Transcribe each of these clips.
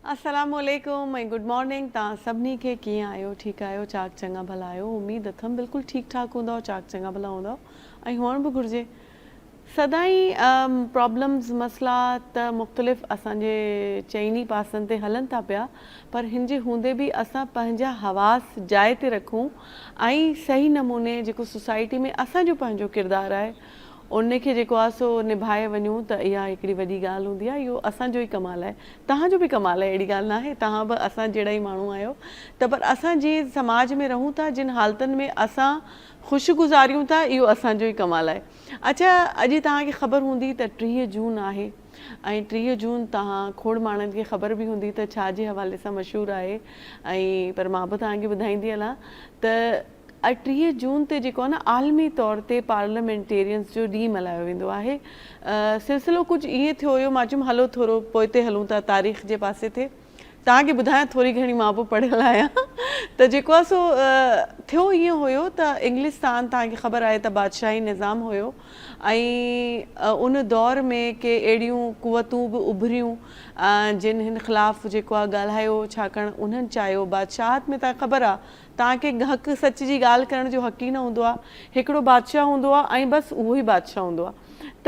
अस्सलामुअलैकुम ऐं good morning. तव्हां सभिनी खे कीअं आहियो? ठीकु आहियो? चाक चङा भला आहियो? उमेदु अथमि बिल्कुलु ठीकु ठाकु हूंदव, चाक चङा भला हूंदव ऐं हुअण बि घुरिजे। सदाईं प्रॉब्लम्स मसला त मुख़्तलिफ़ असांजे चइनी पासनि ते हलनि था पिया, पर हिन जे हूंदे बि असां पंहिंजा हवास जाइ ते रखूं ऐं सही नमूने जेको सोसाइटी में असांजो पंहिंजो किरदारु आहे उनखे जेको आहे सो निभाए वञूं त इहा हिकिड़ी वॾी ॻाल्हि हूंदी आहे। इहो असांजो ई कमाल आहे, तव्हांजो बि कमाल आहे, अहिड़ी ॻाल्हि न आहे। तव्हां बि असां जहिड़ा ई माण्हू आहियो, त पर असां जीअं समाज में रहूं था, जिन हालतुनि में असां ख़ुशि गुज़ारियूं था, इहो असांजो ई कमाल आहे। अच्छा, अॼु तव्हांखे ख़बर हूंदी त 30 जून आहे ऐं 30 जून तव्हां खोड़ माण्हुनि खे ख़बर बि हूंदी त छाजे हवाले सां मशहूरु आहे, ऐं पर मां बि तव्हांखे ॿुधाईंदी हलां त 30 जून ते जेको आहे न आलमी तौर ते पार्लियामेंटेरियंस जो ॾींहुं मल्हायो वेंदो आहे। सिलसिलो कुझु ईअं थियो हुयो, मां चयुमि हलो थोरो पोइ ते हलूं था तारीख़ जे पासे ते, तव्हांखे ॿुधायां थोरी घणी मां बि पढ़ियल आहियां। त जेको आहे सो थियो ईअं हुयो त इंग्लिस्तान, तव्हांखे ख़बर आहे त बादशाही निज़ाम हुयो ऐं उन दौर में के अहिड़ियूं कुवतूं बि उभरियूं जिन हिन ख़िलाफ़ु जेको आहे ॻाल्हायो, छाकाणि उन्हनि चाहियो बादशाहत में तव्हांखे ख़बर आहे तव्हांखे हक़ सच जी ॻाल्हि करण जो हक़ ई न हूंदो आहे, हिकिड़ो बादशाह हूंदो आहे ऐं बसि उहो ई बादशाह हूंदो आहे। त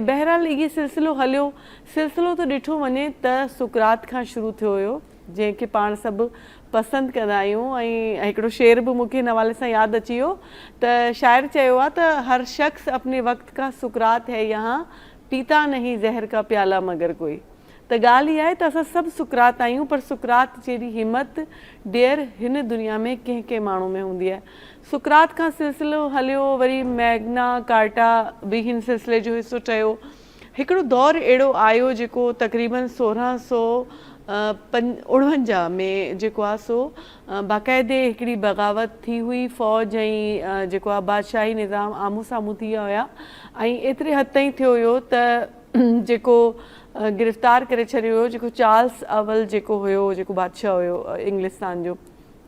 बहरहाल इहो सिलसिलो हलियो। सिलसिलो त ॾिठो वञे त सुकरात खां शुरू थियो हुयो, जंहिंखे पाण सभु पसंदि कंदा आहियूं, ऐं हिकिड़ो शेर बि मूंखे हिन हवाले सां यादि अची वियो त शाइर चयो आहे त हर शख़्स अपने वक़्त का सुकरात है यहाँ, पीता नहीं ज़हर का प्याला मगर कोई। त ॻाल्हि इहा आहे त असां सभु सुकरात आहियूं, पर सुकरात जहिड़ी हिमत ॾेर हिन दुनिया में कंहिं कंहिं माण्हू में हूंदी आहे। सुकरात खां सिलसिलो हलियो, वरी मैग्ना कार्टा बि हिन सिलसिले जो हिसो ठहियो। हिकिड़ो दौरु अहिड़ो आयो जेको तक़रीबन 1649 में जेको आहे सो बाक़ाइदे हिकिड़ी बग़ावत थी हुई, फ़ौज ऐं जेको आहे बादशाही निज़ाम आम्हूं साम्हूं थी विया हुया, ऐं एतिरे हद ताईं थियो हुयो त जेको गिरफ़्तार करे छॾियो हुयो जेको चार्ल्स अवल जेको हुयो, जेको बादशाह हुयो इंग्लिस्तान जो,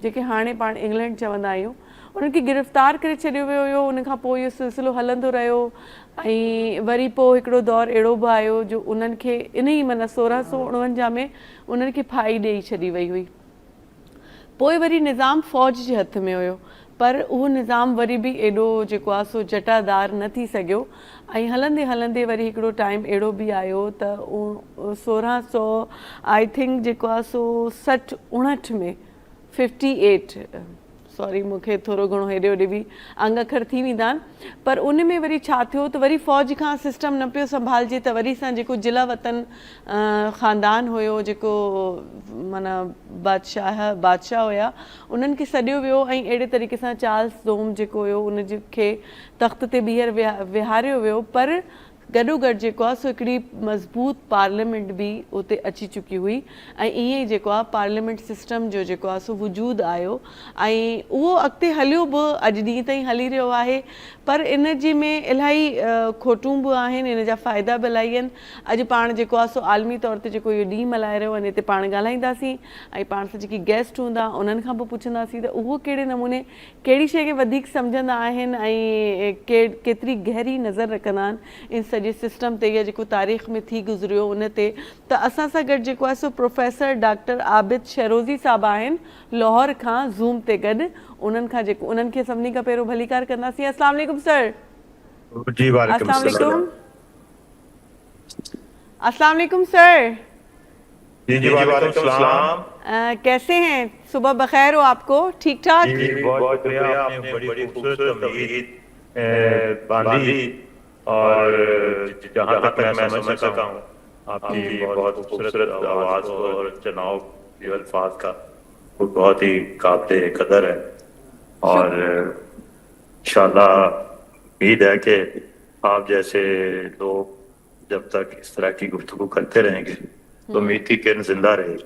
जेके हाणे पाण इंग्लैंड चवंदा आहियूं, उन्हनि खे गिरफ़्तार करे छॾियो वियो हुयो। उनखां पोइ इहो सिलसिलो हलंदो रहियो ऐं वरी पोइ हिकिड़ो दौरु अहिड़ो बि आयो जो उन्हनि खे इन ई माना 1649 में उन्हनि खे फाई ॾेई छॾी वई हुई। पोइ वरी निज़ाम फ़ौज जे हथ में हुयो, पर उहो निज़ाम वरी बि एॾो जेको आहे सो जटादार न थी सघियो, ऐं हलंदे हलंदे वरी हिकिड़ो टाइम अहिड़ो बि आयो त 1600 आई थिंक जेको आहे सो 60-59 में 58 सॉरी मूंखे थोरो घणो हेॾे होॾे बि अंग अखर थी वेंदा आहिनि, पर उन में वरी छा थियो त वरी फ़ौज खां सिस्टम न पियो संभालिजे, त वरी सां जेको जिला वतन ख़ानदान हुयो, जेको माना बादशाह हुया, उन्हनि खे सॾियो वियो ऐं अहिड़े तरीक़े सां चार्ल्स दोम जेको हुयो उन खे तख़्त ते विहारियो वियो। पर गॾोगॾु जेको आहे सो हिकिड़ी मज़बूत पार्लियामेंट बि उते अची चुकी हुई, ऐं ईअं ई जेको आहे पार्लियामेंट सिस्टम जो जेको आहे सो वजूदु आयो, ऐं उहो अॻिते हलियो बि, अॼु ॾींहं ताईं हली रहियो आहे। पर इन जे में इलाही खोटूं बि आहिनि, इन जा फ़ाइदा बि इलाही आहिनि। अॼु पाण जेको आहे सो आलमी तौर ते जेको इहो ॾींहुं मल्हाए रहियो आहे, हिते पाण ॻाल्हाईंदासीं ऐं पाण सां जेकी गेस्ट हूंदा उन्हनि खां बि पुछंदासीं त उहो कहिड़े नमूने कहिड़ी शइ खे वधीक सम्झंदा आहिनि ऐं केतिरी गहरी नज़र रखंदा आहिनि इन सॼे सिस्टम ते, या जेको तारीख़ में थी गुज़रियो उन ते। त असां सां गॾु जेको आहे सो प्रोफेसर डॉक्टर आबिद शहरोज़ी साहब आहिनि लाहौर खां ज़ूम ते गॾु। उन्हनि खे सभिनी खां पहिरियों भलीकार कंदासीं। अस्सलाम वालेकुम सर। जी वालेकुम अस्सलाम वालेकुम सर। जी जी वालेकुम सलाम। कैसे हैं? सुबह बखैर हो आपको? ठीक ठाक? जी बहुत शुक्रिया, आपने बड़ी खूबसूरत उम्मीद बांधी, और जहाँ तक मैं समझ सका हूँ आपकी बहुत खूबसूरत आवाज़ और चुनाव के अल्फाज का वो बहुत ही काबिल कदर है, और इंशाल्लाह उम्मीद है कि आप जैसे लोग जब तक इस तरह की गुफ्तगू करते रहेंगे तो उम्मीद की किरण जिंदा रहेगी।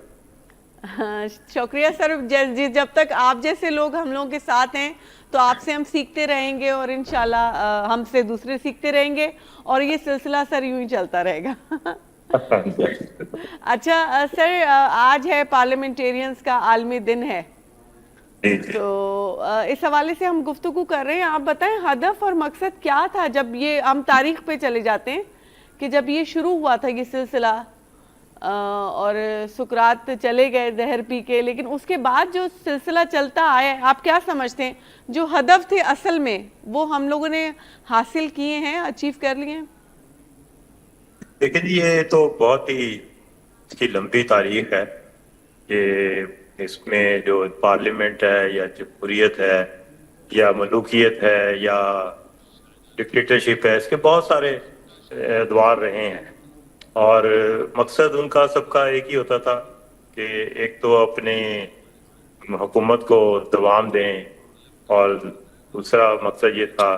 शुक्रिया सर। जब तक आप जैसे लोग हम लोगों के साथ हैं तो आपसे हम सीखते रहेंगे, और इंशाल्लाह हमसे दूसरे सीखते रहेंगे, और ये सिलसिला सर यूं ही चलता रहेगा। अच्छा सर, आज है पार्लियामेंटेरियंस का आलमी दिन है, तो इस हवाले से हम गुफ्तगू कर रहे हैं। आप बताएं हदफ और मकसद क्या था जब ये हम तारीख पे चले जाते हैं کہ جب یہ شروع ہوا تھا یہ سلسلہ اور سقراط چلے گئے زہر پی کے، لیکن اس کے بعد جو سلسلہ چلتا آیا ہے، آپ کیا سمجھتے ہیں جو ہدف تھے اصل میں وہ ہم لوگوں نے حاصل کیے ہیں، اچیو کر لیے ہیں؟ لیکن یہ تو بہت ہی اس کی لمبی تاریخ ہے کہ اس میں جو پارلیمنٹ ہے یا جمہوریت ہے یا ملوکیت ہے یا ڈکٹیٹرشپ ہے، اس کے بہت سارے ادوار رہے ہیں، اور مقصد ان کا سب کا ایک ہی ہوتا تھا کہ ایک تو اپنی حکومت کو دوام دیں، اور دوسرا مقصد یہ تھا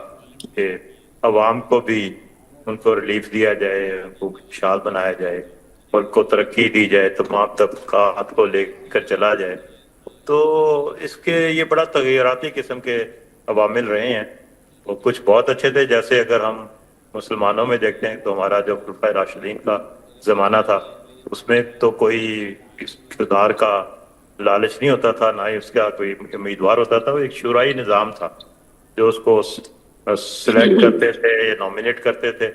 کہ عوام کو بھی ان کو ریلیف دیا جائے، ان کو خوشحال بنایا جائے، اور کو ترقی دی جائے، تمام طبقات کو لے کر چلا جائے۔ تو اس کے یہ بڑا تغیراتی قسم کے عوامل رہے ہیں، وہ کچھ بہت اچھے تھے، جیسے اگر ہم مسلمانوں میں دیکھتے ہیں تو ہمارا جو خلفائے راشدین کا زمانہ تھا اس میں تو کوئی اقتدار کا لالچ نہیں ہوتا تھا، نہ ہی اس کا کوئی امیدوار ہوتا تھا، وہ ایک شورائی نظام تھا جو اس کو سلیکٹ کرتے تھے یا نامینیٹ کرتے تھے،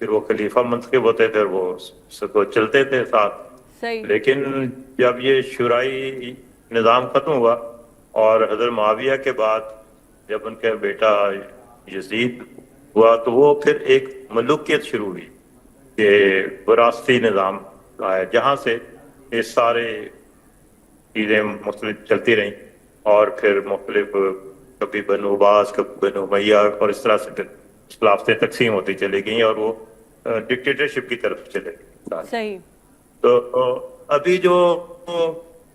پھر وہ خلیفہ منتخب ہوتے تھے، وہ سب کو چلتے تھے ساتھ۔ صحیح۔ لیکن جب یہ شورائی نظام ختم ہوا اور حضرت معاویہ کے بعد جب ان کا بیٹا یزید ہوا تو وہ پھر ایک ملوکیت شروع ہوئی کہ وراثتی نظام آیا، جہاں سے یہ سارے چیزیں مختلف چلتی رہیں، اور پھر مختلف کبھی بنو عباس، کبھی بنو امیہ، اور اس طرح سے پھر خلافتیں تقسیم ہوتی چلی گئیں اور وہ ڈکٹیٹرشپ کی طرف چلے گئے۔ صحیح۔ تو ابھی جو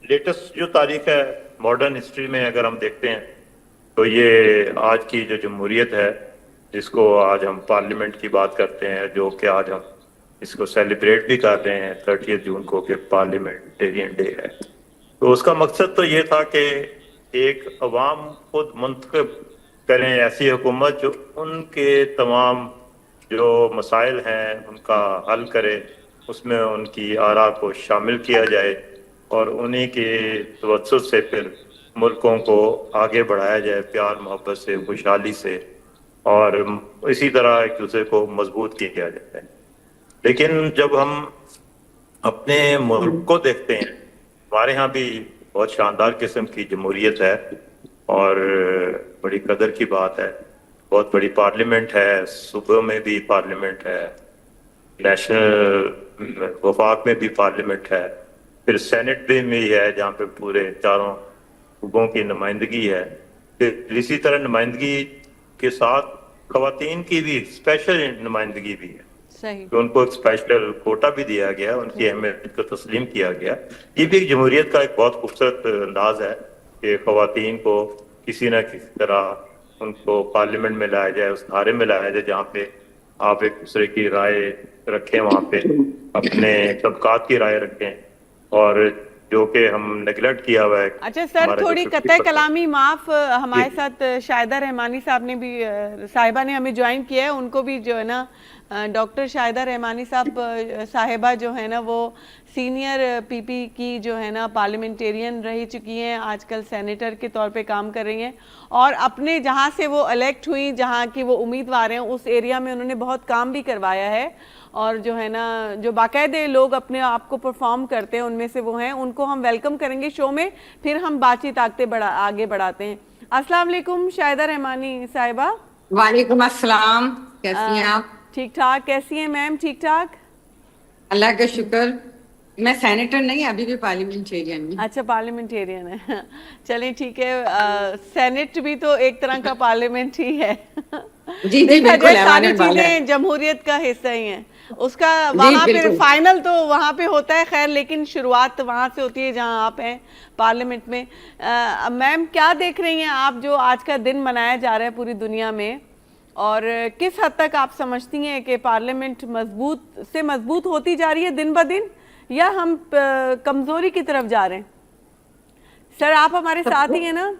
لیٹسٹ جو تاریخ ہے ماڈرن ہسٹری میں اگر ہم دیکھتے ہیں تو یہ آج کی جو جمہوریت ہے، جس کو آج ہم پارلیمنٹ کی بات کرتے ہیں، جو کہ آج ہم اس کو سیلیبریٹ بھی کر رہے ہیں 30 جون کو کہ پارلیمنٹیرین ڈے ہے، تو اس کا مقصد تو یہ تھا کہ ایک عوام خود منتخب کریں ایسی حکومت جو ان کے تمام جو مسائل ہیں ان کا حل کرے، اس میں ان کی آراء کو شامل کیا جائے، اور انہی کے توسط سے پھر ملکوں کو آگے بڑھایا جائے، پیار محبت سے، خوشحالی سے، اور اسی طرح ایک دوسرے کو مضبوط کیا جائے۔ لیکن جب ہم اپنے ملک کو دیکھتے ہیں، ہمارے ہاں بھی بہت شاندار قسم کی جمہوریت ہے اور بڑی قدر کی بات ہے، بہت بڑی پارلیمنٹ ہے، صوبوں میں بھی پارلیمنٹ ہے، نیشنل وفاق میں بھی پارلیمنٹ ہے، پھر سینٹ بھی ہے جہاں پہ پورے چاروں صوبوں کی نمائندگی ہے، پھر اسی طرح نمائندگی کے ساتھ خواتین کی بھی اسپیشل نمائندگی بھی ہے، صحیح۔ کہ ان کو ایک اسپیشل کوٹا بھی دیا گیا، ان کی اہمیت کو تسلیم کیا گیا۔ یہ بھی ایک جمہوریت کا ایک بہت خوبصورت انداز ہے کہ خواتین کو کسی نہ کسی طرح ان کو پارلیمنٹ میں لایا جائے، اس دھارے میں لایا جائے جہاں پہ آپ ایک دوسرے کی رائے رکھیں، وہاں پہ اپنے طبقات کی رائے رکھیں، اور جو کہ ہم نیگلیکٹ کیا ہوا ہے۔ اچھا سر، تھوڑی قطع کلامی معاف، ہمارے ساتھ شاہدہ رحمانی صاحب نے بھی صاحبہ نے ہمیں جوائن کیا ہے، ان کو بھی جو ہے نا ڈاکٹر شاہدہ رحمانی صاحبہ جو ہے نا وہ سینئر پی پی کی جو ہے نا پارلیمنٹیرین رہ چکی ہیں، آج کل سینیٹر کے طور پہ کام کر رہی ہیں، اور اپنے جہاں سے وہ الیکٹ ہوئی، جہاں کی وہ امیدوار ہیں، اس ایریا میں انہوں نے بہت کام بھی کروایا ہے، اور جو ہے نا جو باقاعدے لوگ اپنے آپ کو پرفارم کرتے ہیں ان میں سے وہ ہیں، ان کو ہم ویلکم کریں گے شو میں، پھر ہم بات چیت آگے بڑھاتے ہیں۔ السلام علیکم شاہدہ رحمانی صاحبہ۔ وعلیکم السلام، کیسی ہیں آپ؟ ٹھیک ٹھاک، کیسی ہیں میم؟ ٹھیک ٹھاک، اللہ کا شکر۔ میں سینیٹر نہیں، ابھی بھی پارلیمنٹیرین ہوں۔ اچھا پارلیمنٹیرین ہے، چلیں ٹھیک ہے، سینٹ بھی تو ایک طرح کا پارلیمنٹ ہی ہے۔ جی جی بالکل، ساری چیزیں جمہوریت کا حصہ ہی ہیں، اس کا وہاں پہ فائنل تو وہاں پہ ہوتا ہے، خیر لیکن شروعات وہاں سے ہوتی ہے جہاں آپ ہیں پارلیمنٹ میں۔ میم کیا دیکھ رہی ہیں آپ جو آج کا دن منایا جا رہا ہے پوری دنیا میں، اور کس حد تک آپ سمجھتی ہیں کہ پارلیمنٹ مضبوط ہوتی جا رہی ہے دن بہ دن، یا ہم کمزوری کی طرف جا رہے ہیں؟ سر آپ ہمارے ساتھ ہی ہیں نا؟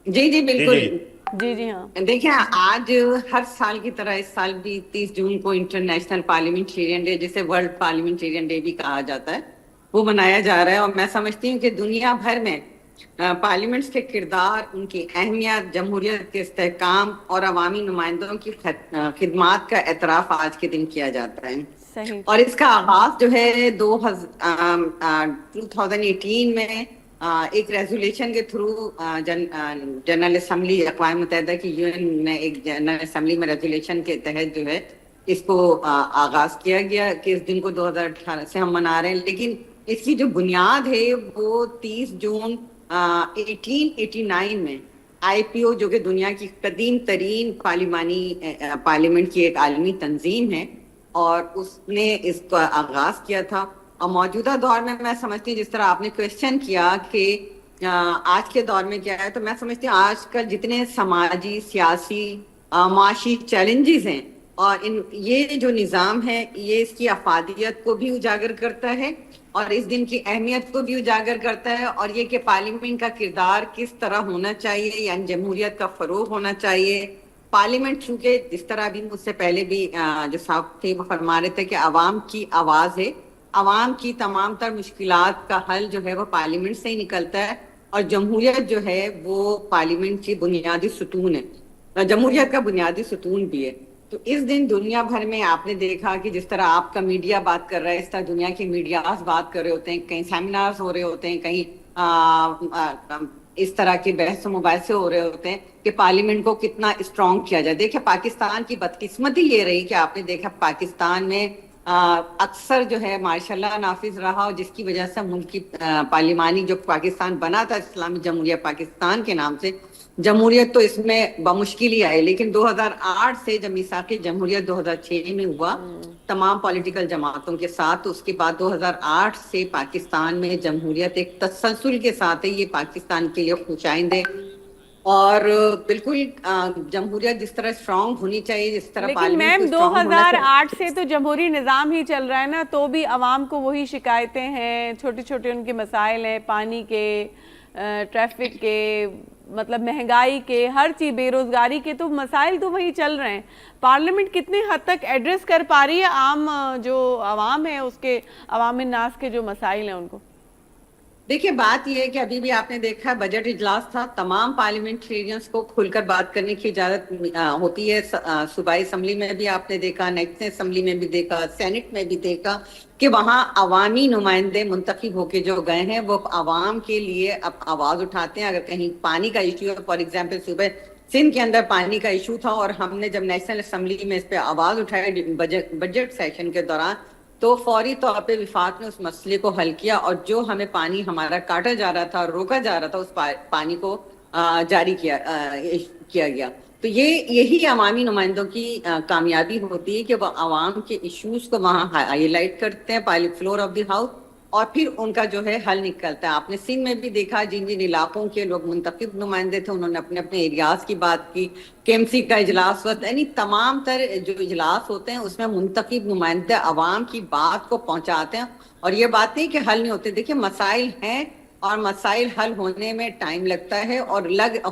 جی جی بالکل۔ جی ہاں، دیکھیں آج ہر سال کی طرح اس سال بھی 30 جون کو انٹرنیشنل پارلیمنٹیرین ڈے، جسے ورلڈ پارلیمنٹیرین ڈے بھی کہا جاتا ہے، وہ منایا جا رہا ہے، اور میں سمجھتی ہوں کہ دنیا بھر میں पार्लियामेंट्स के किरदार, उनकी अहमियत, जमहूरियत के इस्तेहकाम और अवामी नुमाइंदों की खिदमात का एतराफ़ आज के दिन किया जाता है। सही। और इसका आगाज जो है 2018 में एक रेजोल्यूशन के थ्रू जनरल असम्बली अक़वाम मुत्तहिदा की यूएन ने एक जनरल असम्बली में रेजोल्यूशन के तहत जो है इसको आगाज किया गया कि इस दिन को 2018 से हम मना रहे हैं। लेकिन इसकी जो बुनियाद है वो 30 जून 1889 में IPO, जो कि दुनिया की कदीम तरीन पार्लियामेंट की एक आलमी तंजीम है, और उसने इसका आगाज किया था। और मौजूदा दौर में मैं समझती हूँ, जिस तरह आपने क्वेश्चन किया कि आज के दौर में क्या है, तो मैं समझती हूँ आजकल जितने समाजी, सियासी, माशी चैलेंजेस हैं, और ये जो निज़ाम है ये इसकी अफादियत को भी उजागर करता है और इस दिन की अहमियत को भी उजागर करता है, और ये कि पार्लियामेंट का किरदार किस तरह होना चाहिए, यानी जमहूरियत का फरोग होना चाहिए। पार्लियामेंट चूंकि जिस तरह भी मुझसे पहले भी जो साहब थे वो फरमा रहे थे कि अवाम की आवाज़ है, अवाम की तमाम तर मुश्किलात का हल जो है वो पार्लियामेंट से ही निकलता है, और जमहूरियत जो है वो पार्लियामेंट की बुनियादी सुतून है, जमहूरियत का बुनियादी सुतून भी है। तो इस दिन दुनिया भर में आपने देखा कि जिस तरह आपका मीडिया बात कर रहा है, इस तरह दुनिया के मीडियाज बात कर रहे होते हैं, कहीं सेमिनार्स हो रहे होते हैं, कहीं इस तरह के बहस मुबाहिसे हो रहे होते हैं कि पार्लियामेंट को कितना स्ट्रॉन्ग किया जाए। देखिए, पाकिस्तान की बदकिस्मती ये रही कि आपने देखा पाकिस्तान में अक्सर जो है माशाल्लाह नाफिज रहा, और जिसकी वजह से मुल्क की पार्लिमानी जो पाकिस्तान बना था इस्लामी जमहूरिया पाकिस्तान के नाम से, जमहूरियत तो इसमें बमुश्किल ही आई। लेकिन 2008 से जब मिसाक़ जमहूरियत 2006 में हुआ तमाम पॉलिटिकल जमातों के साथ, तो उसके बाद 2008 से पाकिस्तान में जमहूरियत एक तसलसल के साथ है। ये पाकिस्तान के लिए खुशाइंद है, और बिल्कुल जमहूरियत जिस तरह स्ट्रांग होनी चाहिए, जिस तरह लेकिन मैम 2008 से तो जमहूरी निज़ाम ही चल रहा है ना, तो भी आवाम को वही शिकायतें हैं, छोटे छोटे उनके मसाइल हैं, पानी के, ट्रैफिक के, मतलब महंगाई के, हर चीज़, बेरोजगारी के, तो मसाइल तो वही चल रहे हैं। पार्लियामेंट कितने हद तक एड्रेस कर पा रही है आम जो आवाम है उसके, अवाम नास के जो मसाइल हैं उनको? देखिए, बात यह है कि अभी भी आपने देखा बजट इजलास था, तमाम पार्लियामेंटेरियंस को खुलकर बात करने की इजाजत होती है। सूबाई असम्बली में भी आपने देखा, नेशनल असम्बली में भी देखा, सेनेट में भी देखा कि वहाँ अवामी नुमाइंदे मुंतखब होके जो गए हैं वो आवाम के लिए अब आवाज उठाते हैं। अगर कहीं पानी का इशू है, फॉर एग्जाम्पल सुबह सिंध के अंदर पानी का इशू था, और हमने जब नेशनल असम्बली में इस पर आवाज उठाई बजट सेशन के दौरान, तो फौरी तौर पे विफाक ने उस मसले को हल किया, और जो हमें पानी हमारा काटा जा रहा था, रोका जा रहा था, उस पानी को जारी किया गया। तो यही अवामी नुमाइंदों की कामयाबी होती है कि वह आवाम के इश्यूज को वहाँ हाईलाइट करते हैं फ्लोर ऑफ द हाउस, और फिर उनका जो है हल निकलता है। आपने सिंध में भी देखा, जिन जिन इलाकों के लोग मुंतखब नुमाइंदे थे उन्होंने अपने अपने एरियाज की बात की। KMC का इजलास हुआ, यानी तमाम तर जो इजलास होते हैं उसमें मुंतखब नुमाइंदे आवाम की बात को पहुंचाते हैं, और ये बात नहीं कि हल नहीं होते। देखिए, मसाइल हैं और मसाइल हल होने में टाइम लगता है और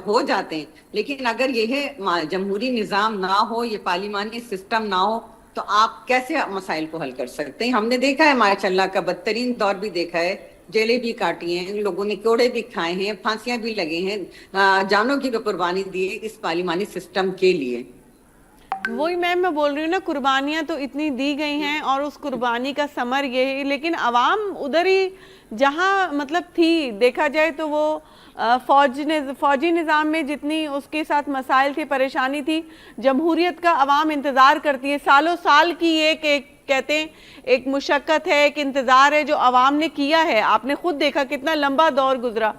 हो जाते हैं, लेकिन अगर यह जमहूरी निज़ाम ना हो, ये पार्लिमानी सिस्टम ना हो, तो आप कैसे मसाइल को हल कर सकते हैं? हमने देखा है माशाल्लाह का बदतरीन दौर भी देखा है, जेलें भी काटी हैं, लोगों ने कोड़े भी खाए हैं, फांसियां भी लगे हैं, जानों की भी कुर्बानी दी है इस पार्लिमानी सिस्टम के लिए। वही मैम मैं बोल रही हूँ ना, कुर्बानियाँ तो इतनी दी गई हैं और उस कुर्बानी का समर ये है, लेकिन आवाम उधर ही जहाँ मतलब थी, देखा जाए तो वो फौजी निज़ाम में जितनी उसके साथ मसाइल थे, परेशानी थी, जमहूरियत का आवाम इंतज़ार करती है। सालों साल की एक कहते हैं एक मुशक्क़त है, एक इंतज़ार है जो आवाम ने किया है। आपने खुद देखा कितना लंबा दौर गुजरा,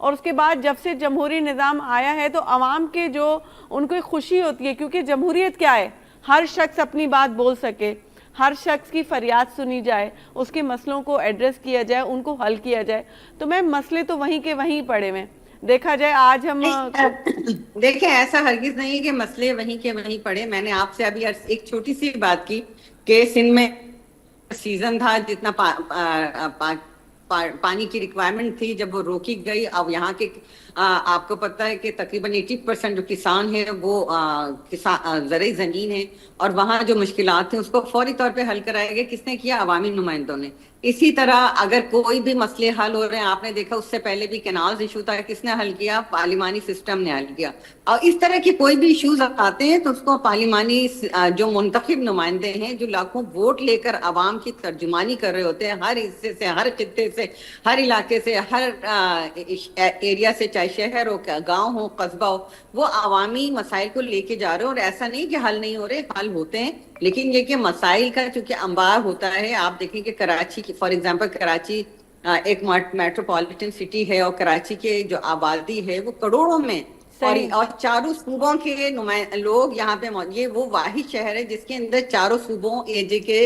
और उसके बाद जब से जमहूरी निज़ाम आया है तो आवाम के जो उनको एक खुशी होती है, क्योंकि जमहूरियत क्या है, हर शख्स अपनी बात बोल सके, हर शख्स की फरियाद सुनी जाए, उसके मसलों को एड्रेस किया जाए, उनको हल किया जाए। तो मैं मसले तो वहीं के वहीं पड़े हुए, देखा जाए आज हम देखें, ऐसा हरगिज नहीं कि मसले वहीं के वहीं पड़े। मैंने आपसे अभी एक छोटी सी बात की कि सिंध में सीजन था, जितना पानी की रिक्वायरमेंट थी, जब वो रोकी गई। अब यहाँ के आपको पता है कि तकरीबन 80% जो किसान है वो ज़राई ज़मीन है, और वहाँ जो मुश्किलात हैं उसको फौरी तौर पे हल कराया गया। किसने किया? अवामी नुमाइंदों ने। इसी तरह अगर कोई भी मसले हल हो रहे हैं, आपने देखा उससे पहले भी कैनाल्स इशू था, किसने हल किया? पार्लिमानी सिस्टम ने हल किया। और इस तरह के कोई भी इश्यूज आते हैं तो उसको पार्लिमानी जो मुंतखब नुमाइंदे हैं, जो लाखों वोट लेकर आवाम की तर्जुमानी कर रहे होते हैं, हर हिस्से से, हर खित्ते से, हर इलाके से, हर एरिया से, चाहे शहर हो, गाँव हो, कस्बा हो, वो अवामी मसाइल को लेके जा रहे हैं। और ऐसा नहीं कि हल नहीं हो रहे, हल होते हैं, लेकिन ये कि मसाइल का चूंकि अंबार होता है। आप देखें कि कराची की फॉर एग्जांपल, कराची एक मेट्रोपॉलिटन सिटी है और कराची के जो आबादी है वो करोड़ों में, और चारों सूबों के लोग यहाँ पे ये वो वाहिद शहर है जिसके अंदर चारों सूबों एजे के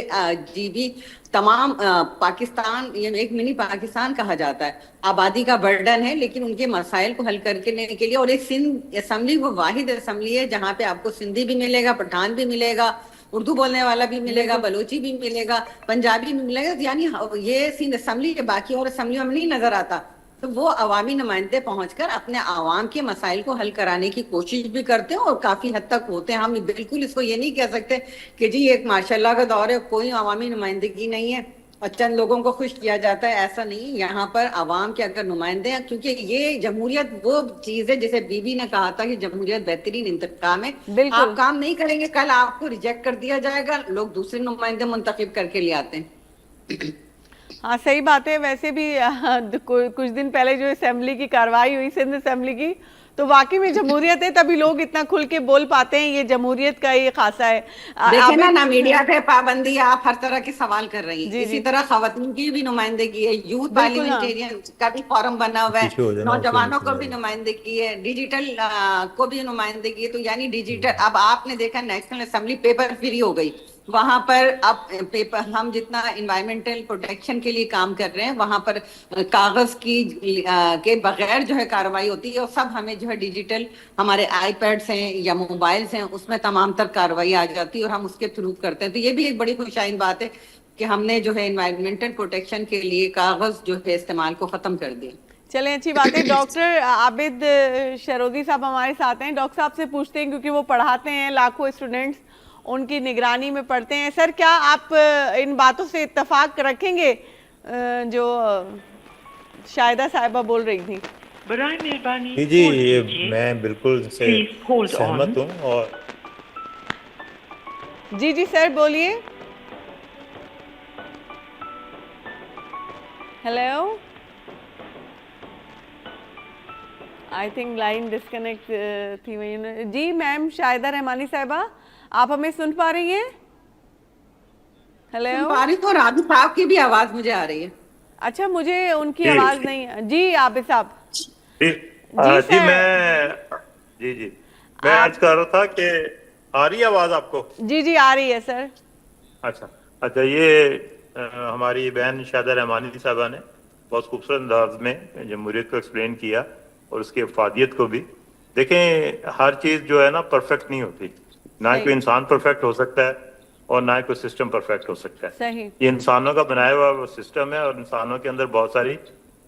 जीबी तमाम पाकिस्तान, ये एक मिनी पाकिस्तान कहा जाता है, आबादी का बर्डन है। लेकिन उनके मसाइल को हल करने के लिए, और एक सिंध असम्बली वो वाहिद असम्बली है जहाँ पे आपको सिंधी भी मिलेगा, पठान भी मिलेगा, उर्दू बोलने वाला भी मिलेगा, बलोची भी मिलेगा, पंजाबी भी मिलेगा। यानी ये सिंध असम्बली के बाकी और असम्बलियों में नहीं नजर आता। तो वो अवामी नुमाइंदे पहुंचकर अपने आवाम के मसाइल को हल कराने की कोशिश भी करते हैं और काफी हद तक होते हैं। हम बिल्कुल इसको ये नहीं कह सकते कि जी एक माशाल्लाह का दौर है, कोई अवामी नुमाइंदगी नहीं है और चंद लोगों को खुश किया जाता है, ऐसा नहीं। यहाँ पर आवाम के अगर नुमाइंदे हैं, क्योंकि ये जमहूरियत वो चीज है, जैसे बीबी ने कहा था कि जमहूरियत बेहतरीन इंतकाम है। आप काम नहीं करेंगे, कल आपको रिजेक्ट कर दिया जाएगा, लोग दूसरे नुमाइंदे मुंतखब करके ले आते हैं। हाँ सही बात है। वैसे भी कुछ दिन पहले जो असेंबली की कार्रवाई हुई, सिंध असेंबली की, तो वाकई में जमहूरियत है, तभी लोग इतना खुल के बोल पाते हैं। ये जमहूरियत का ये खासा है। देखिए ना मीडिया पे पाबंदी, आप हर तरह के सवाल कर रही हैं। इसी तरह खवातीन की भी नुमाइंदगी है, यूथ पार्लियामेंटेरियन का भी फॉरम बना हुआ है, नौजवानों को भी नुमाइंदगी है, डिजिटल को भी नुमाइंदगी है। तो यानी डिजिटल, अब आपने देखा नेशनल असेंबली पेपर फ्री हो गई, वहां पर अब पेपर, हम जितना इन्वायरमेंटल प्रोटेक्शन के लिए काम कर रहे हैं, वहां पर कागज की के बगैर जो है कार्रवाई होती है, और सब हमें जो है डिजिटल, हमारे आईपैड्स हैं या मोबाइल्स हैं, उसमें तमाम तर कार्रवाई आ जाती है और हम उसके थ्रू करते हैं। तो ये भी एक बड़ी खुशाइन बात है कि हमने जो है इन्वायरमेंटल प्रोटेक्शन के लिए कागज जो है इस्तेमाल को खत्म कर दिया। चलें, अच्छी बात है। डॉक्टर आबिद शरोदी साहब हमारे साथ हैं। डॉक्टर साहब से पूछते हैं, क्योंकि वो पढ़ाते हैं, लाखों स्टूडेंट्स उनकी निगरानी में पढ़ते हैं। सर, क्या आप इन बातों से इत्तेफाक रखेंगे जो शाहिदा साहिबा बोल रही थी? जी, ये मैं बिल्कुल से सहमत हूँ। और जी सर बोलिए। Hello, I think line disconnect थी वही। जी मैम शाहिदा रहमानी साहिबा, आप हमें सुन पा रही हैं? हेलो, सुन पा रही हूँ, और आबिद साहब की भी आवाज मुझे आ रही है। अच्छा, मुझे उनकी आवाज नहीं। जी आबिद साहब। जी मैं अर्ज कर रहा था कि आ रही है आवाज आपको? जी आ रही है सर। अच्छा, ये हमारी बहन शाहिदा रहमानी साहबा ने बहुत खूबसूरत अंदाज में जमहूरियत को एक्सप्लेन किया और उसकी अफादियत को भी। देखें, हर चीज जो है ना परफेक्ट नहीं होती, ना कोई इंसान परफेक्ट हो सकता है और ना कोई सिस्टम परफेक्ट हो सकता है। सही। ये इंसानों का बनाया हुआ वो सिस्टम है और इंसानों के अंदर बहुत सारी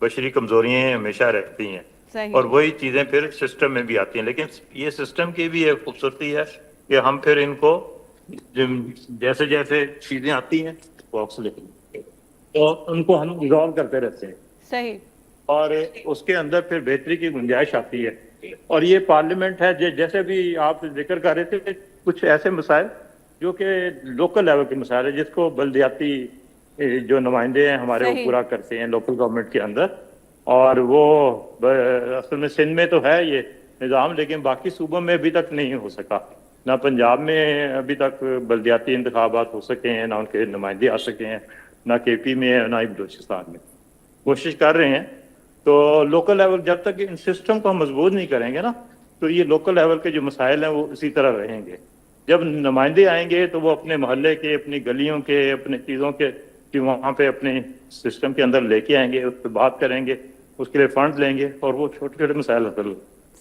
बशरी कमजोरियां हमेशा रहती हैं। सही। और वही चीजें फिर सिस्टम में भी आती हैं। लेकिन ये सिस्टम की भी एक खूबसूरती है कि हम फिर इनको जैसे जैसे चीजें आती हैं बॉक्स लेके तो उनको हम रिजॉल्व करते रहते हैं। सही। और उसके अंदर फिर बेहतरी की गुंजाइश आती है। और ये पार्लियामेंट है, जैसे भी आप जिक्र कर रहे थे, कुछ ऐसे मसाइल जो कि लोकल लेवल के मसाइल है, जिसको बल्दियाती जो नुमाइंदे हैं हमारे वो पूरा करते हैं लोकल गवर्नमेंट के अंदर। और वो असल में सिंध में तो है ये निज़ाम, लेकिन बाकी सूबों में अभी तक नहीं हो सका। ना पंजाब में अभी तक बल्दियाती इंतखाबात हो सके हैं, ना उनके नुमाइंदे आ सके हैं, ना KP में, ना ही बलूचिस्तान में। कोशिश कर रहे हैं। तो लोकल लेवल, जब तक इन सिस्टम को हम मजबूत नहीं करेंगे ना, तो ये लोकल लेवल के जो मसाइल हैं वो इसी तरह रहेंगे। जब नुमाइंदे आएंगे तो वो अपने मोहल्ले के, अपनी गलियों के, अपने चीज़ों के कि वहाँ पे अपने सिस्टम के अंदर लेके आएंगे, उस पर बात करेंगे, उसके लिए फंड लेंगे और वो छोटे छोटे मसाइल हल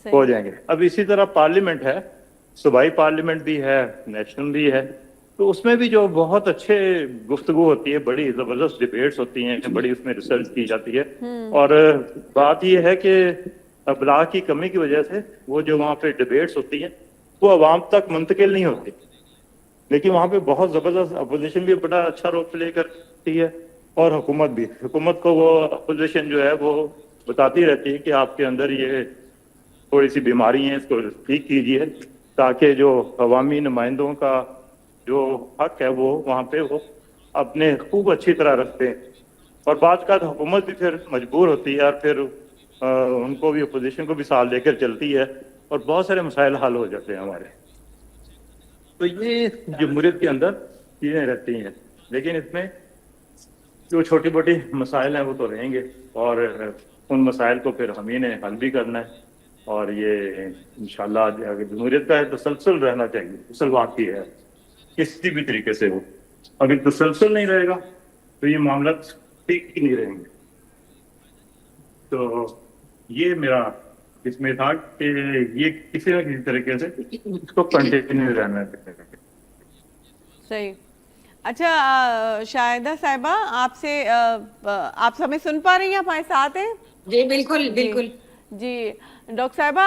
हो जाएंगे। अब इसी तरह पार्लियामेंट है, सूबाई पार्लियामेंट भी है, नेशनल भी है, तो उसमें भी जो बहुत अच्छे गुफ्तगू होती है, बड़ी जबरदस्त डिबेट्स होती हैं, बड़ी उसमें रिसर्च की जाती है। और बात यह है कि अबलाग की कमी की वजह से वो जो वहाँ पे डिबेट्स होती हैं वो अवाम तक मुंतकिल नहीं होती। लेकिन वहाँ पे बहुत जबरदस्त अपोजिशन भी बड़ा अच्छा रोल प्ले करती है اور حکومت کو وہ اپوزیشن جو ہے وہ بتاتی رہتی ہے کہ آپ کے اندر یہ تھوڑی سی بیماری ہیں، اس کو ٹھیک کیجیے تاکہ جو عوامی نمائندوں کا جو حق ہے وہ وہاں پہ وہ اپنے خوب اچھی طرح رکھتے ہیں. اور بعض کا حکومت بھی پھر مجبور ہوتی ہے اور پھر ان کو بھی اپوزیشن کو بھی ساتھ لے کر چلتی ہے اور بہت سارے مسائل حل ہو جاتے ہیں ہمارے. تو یہ جمہوریت کے اندر چیزیں رہتی ہیں، لیکن اس میں جو چھوٹی موٹی مسائل ہیں وہ تو رہیں گے اور ان مسائل کو پھر ہم ہی نے حل بھی کرنا ہے. اور یہ انشاءاللہ اگر جمہوریت کا ہے تسلسل رہنا چاہیے، مسلمان کی ہے کسی بھی طریقے سے ہو. اگر تسلسل نہیں رہے گا تو یہ معاملات ٹھیک ہی نہیں رہیں گے. تو یہ میرا اس میں تھا کہ یہ کسی نہ کسی طریقے سے اس کو کنٹینیو رہنا ہے. صحیح. اچھا شاہدہ صاحبہ، آپ ہمیں سن پا رہی ہیں؟ آپ ہمارے ساتھ ہیں؟ جی بالکل بالکل. جی ڈاکٹر صاحبہ،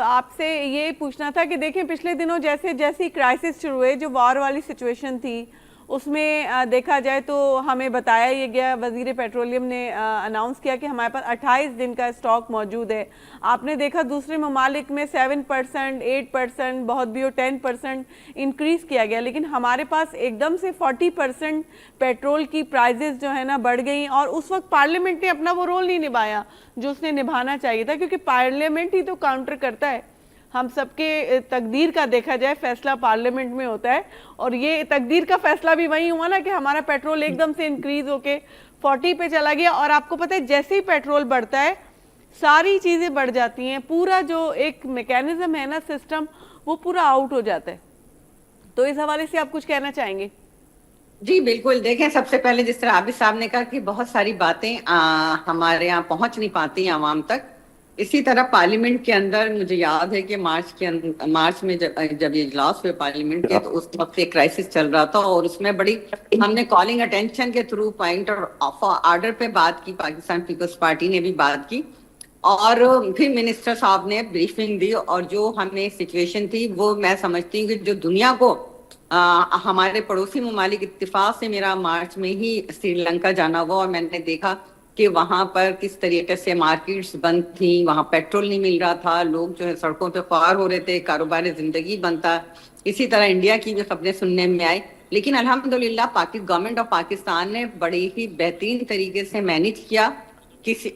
آپ سے یہ پوچھنا تھا کہ دیکھیں پچھلے دنوں جیسی کرائسس شروع ہوئے، جو وار والی سچویشن تھی، اس میں دیکھا جائے تو ہمیں بتایا یہ گیا، وزیر پیٹرولیم نے اناؤنس کیا کہ ہمارے پاس 28 دن کا اسٹاک موجود ہے. آپ نے دیکھا دوسرے ممالک میں 7%، 8%، بہت بھی ہو 10% انکریز کیا گیا، لیکن ہمارے پاس ایک دم سے 40% پیٹرول کی پرائزز جو ہے نا بڑھ گئیں. اور اس وقت پارلیمنٹ نے اپنا وہ رول نہیں نبھایا جو اس نے نبھانا چاہیے تھا، کیونکہ پارلیمنٹ ہی تو کاؤنٹر کرتا ہے. ہم سب کے تقدیر کا دیکھا جائے فیصلہ پارلیمنٹ میں ہوتا ہے، اور یہ تقدیر کا فیصلہ بھی وہی ہوا نا کہ ہمارا پیٹرول ایک دم سے انکریز ہو کے 40 پہ چلا گیا. اور آپ کو پتہ ہے جیسے ہی پیٹرول بڑھتا ہے ساری چیزیں بڑھ جاتی ہیں، پورا جو ایک میکینزم ہے نا، سسٹم، وہ پورا آؤٹ ہو جاتا ہے. تو اس حوالے سے آپ کچھ کہنا چاہیں گے؟ جی بالکل. دیکھیں سب سے پہلے جس طرح عابد صاحب نے کہا کہ بہت ساری باتیں ہمارے یہاں پہنچ نہیں پاتی ہیں عوام تک، اسی طرح پارلیمنٹ کے اندر مجھے یاد ہے کہ مارچ میں جب یہ اجلاس ہوئے پارلیمنٹ کے، تو اس وقت ایک کرائسس چل رہا تھا، اور اس میں بڑی ہم نے کالنگ اٹینشن کے تھرو پوائنٹ آف آرڈر پہ بات کی، پاکستان پیپلز پارٹی نے بھی بات کی، اور پھر منسٹر صاحب نے بریفنگ دی. اور جو ہمیں سچویشن تھی وہ میں سمجھتی ہوں کہ جو دنیا کو ہمارے پڑوسی ممالک اتفاق سے میرا مارچ میں ہی سری لنکا جانا ہوا، اور میں نے دیکھا کہ وہاں پر کس طریقے سے مارکیٹس بند تھیں، وہاں پیٹرول نہیں مل رہا تھا، لوگ جو ہے سڑکوں پہ خوار ہو رہے تھے، کاروبار زندگی بنتا. اسی طرح انڈیا کی بھی خبریں سننے میں آئی، لیکن الحمدللہ گورنمنٹ آف پاکستان نے بڑے ہی بہترین طریقے سے مینج کیا.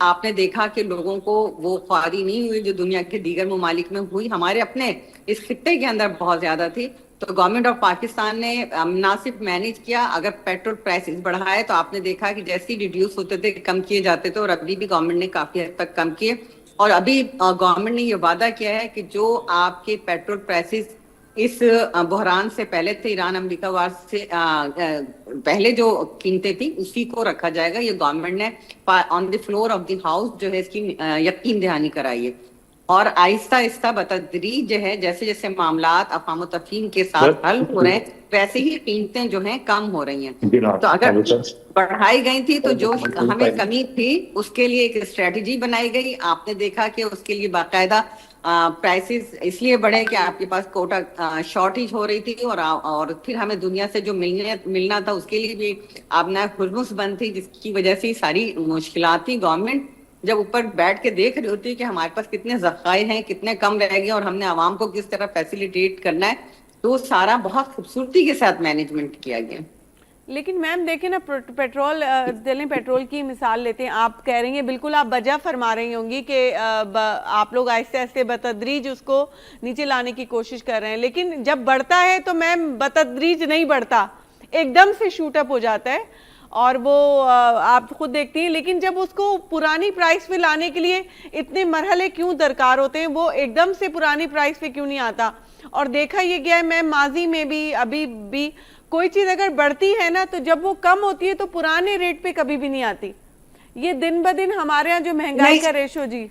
آپ نے دیکھا کہ لوگوں کو وہ خواری نہیں ہوئی جو دنیا کے دیگر ممالک میں ہوئی، ہمارے اپنے اس خطے کے اندر بہت زیادہ تھی. تو گورنمنٹ آف پاکستان نے مناسب مینج کیا. اگر پیٹرول پرائسز بڑھائے تو آپ نے دیکھا کہ جیسے ریڈیوس ہوتے تھے کم کیے جاتے تھے، اور ابھی بھی گورنمنٹ نے کافی حد تک کم کیے. اور ابھی گورنمنٹ نے یہ وعدہ کیا ہے کہ جو آپ کے پیٹرول پرائسز اس بحران سے پہلے تھے، ایران امریکہ وار سے پہلے جو قیمتیں تھیں اسی کو رکھا جائے گا. یہ گورنمنٹ نے آن دی فلور آف دی ہاؤس جو ہے اس کی یقین دہانی کرائی ہے. اور آہستہ آہستہ بتدریج جو ہے جیسے جیسے معاملات افہام و تفہیم کے ساتھ حل ہو رہے ہیں، ویسے ہی قیمتیں جو ہیں کم ہو رہی ہیں. تو اگر بڑھائی گئی تھی تو جو ہمیں کمی تھی اس کے لیے ایک اسٹریٹجی بنائی گئی. آپ نے دیکھا کہ اس کے لیے باقاعدہ پرائسز اس لیے بڑھے کہ آپ کے پاس کوٹا شارٹیج ہو رہی تھی، اور پھر ہمیں دنیا سے جو ملنا تھا اس کے لیے بھی آپ نہ ہرمز بند تھی، جس کی وجہ سے ساری مشکلات تھی. گورنمنٹ جب اوپر بیٹھ کے دیکھ رہی ہوتی ہے کہ ہمارے پاس کتنے ذخائر ہیں، کتنے کم رہ گئے، اور ہم نے عوام کو کس طرح فیسیلیٹیٹ کرنا ہے، تو سارا بہت خوبصورتی کے ساتھ مینجمنٹ کیا گیا. لیکن میم دیکھیں نا، پیٹرول کی مثال لیتے ہیں، آپ کہہ رہی ہیں، بالکل آپ وجہ فرما رہی ہوں گی کہ آپ لوگ آہستہ آہستہ بتدریج اس کو نیچے لانے کی کوشش کر رہے ہیں، لیکن جب بڑھتا ہے تو میم بتدریج نہیں بڑھتا، ایک دم سے شوٹ اپ ہو جاتا ہے. اور وہ آپ خود دیکھتی ہیں. لیکن جب اس کو پرانی پرائس پہ لانے کے لیے اتنے مرحلے کیوں درکار ہوتے ہیں، وہ ایک دم سے پرانی پرائس پہ کیوں نہیں آتا؟ اور دیکھا یہ گیا ہے میں ماضی میں بھی ابھی بھی کوئی چیز اگر بڑھتی ہے نا تو جب وہ کم ہوتی ہے تو پرانے ریٹ پہ کبھی بھی نہیں آتی. یہ دن بدن ہمارے ہاں جو مہنگائی کا ریشو. جی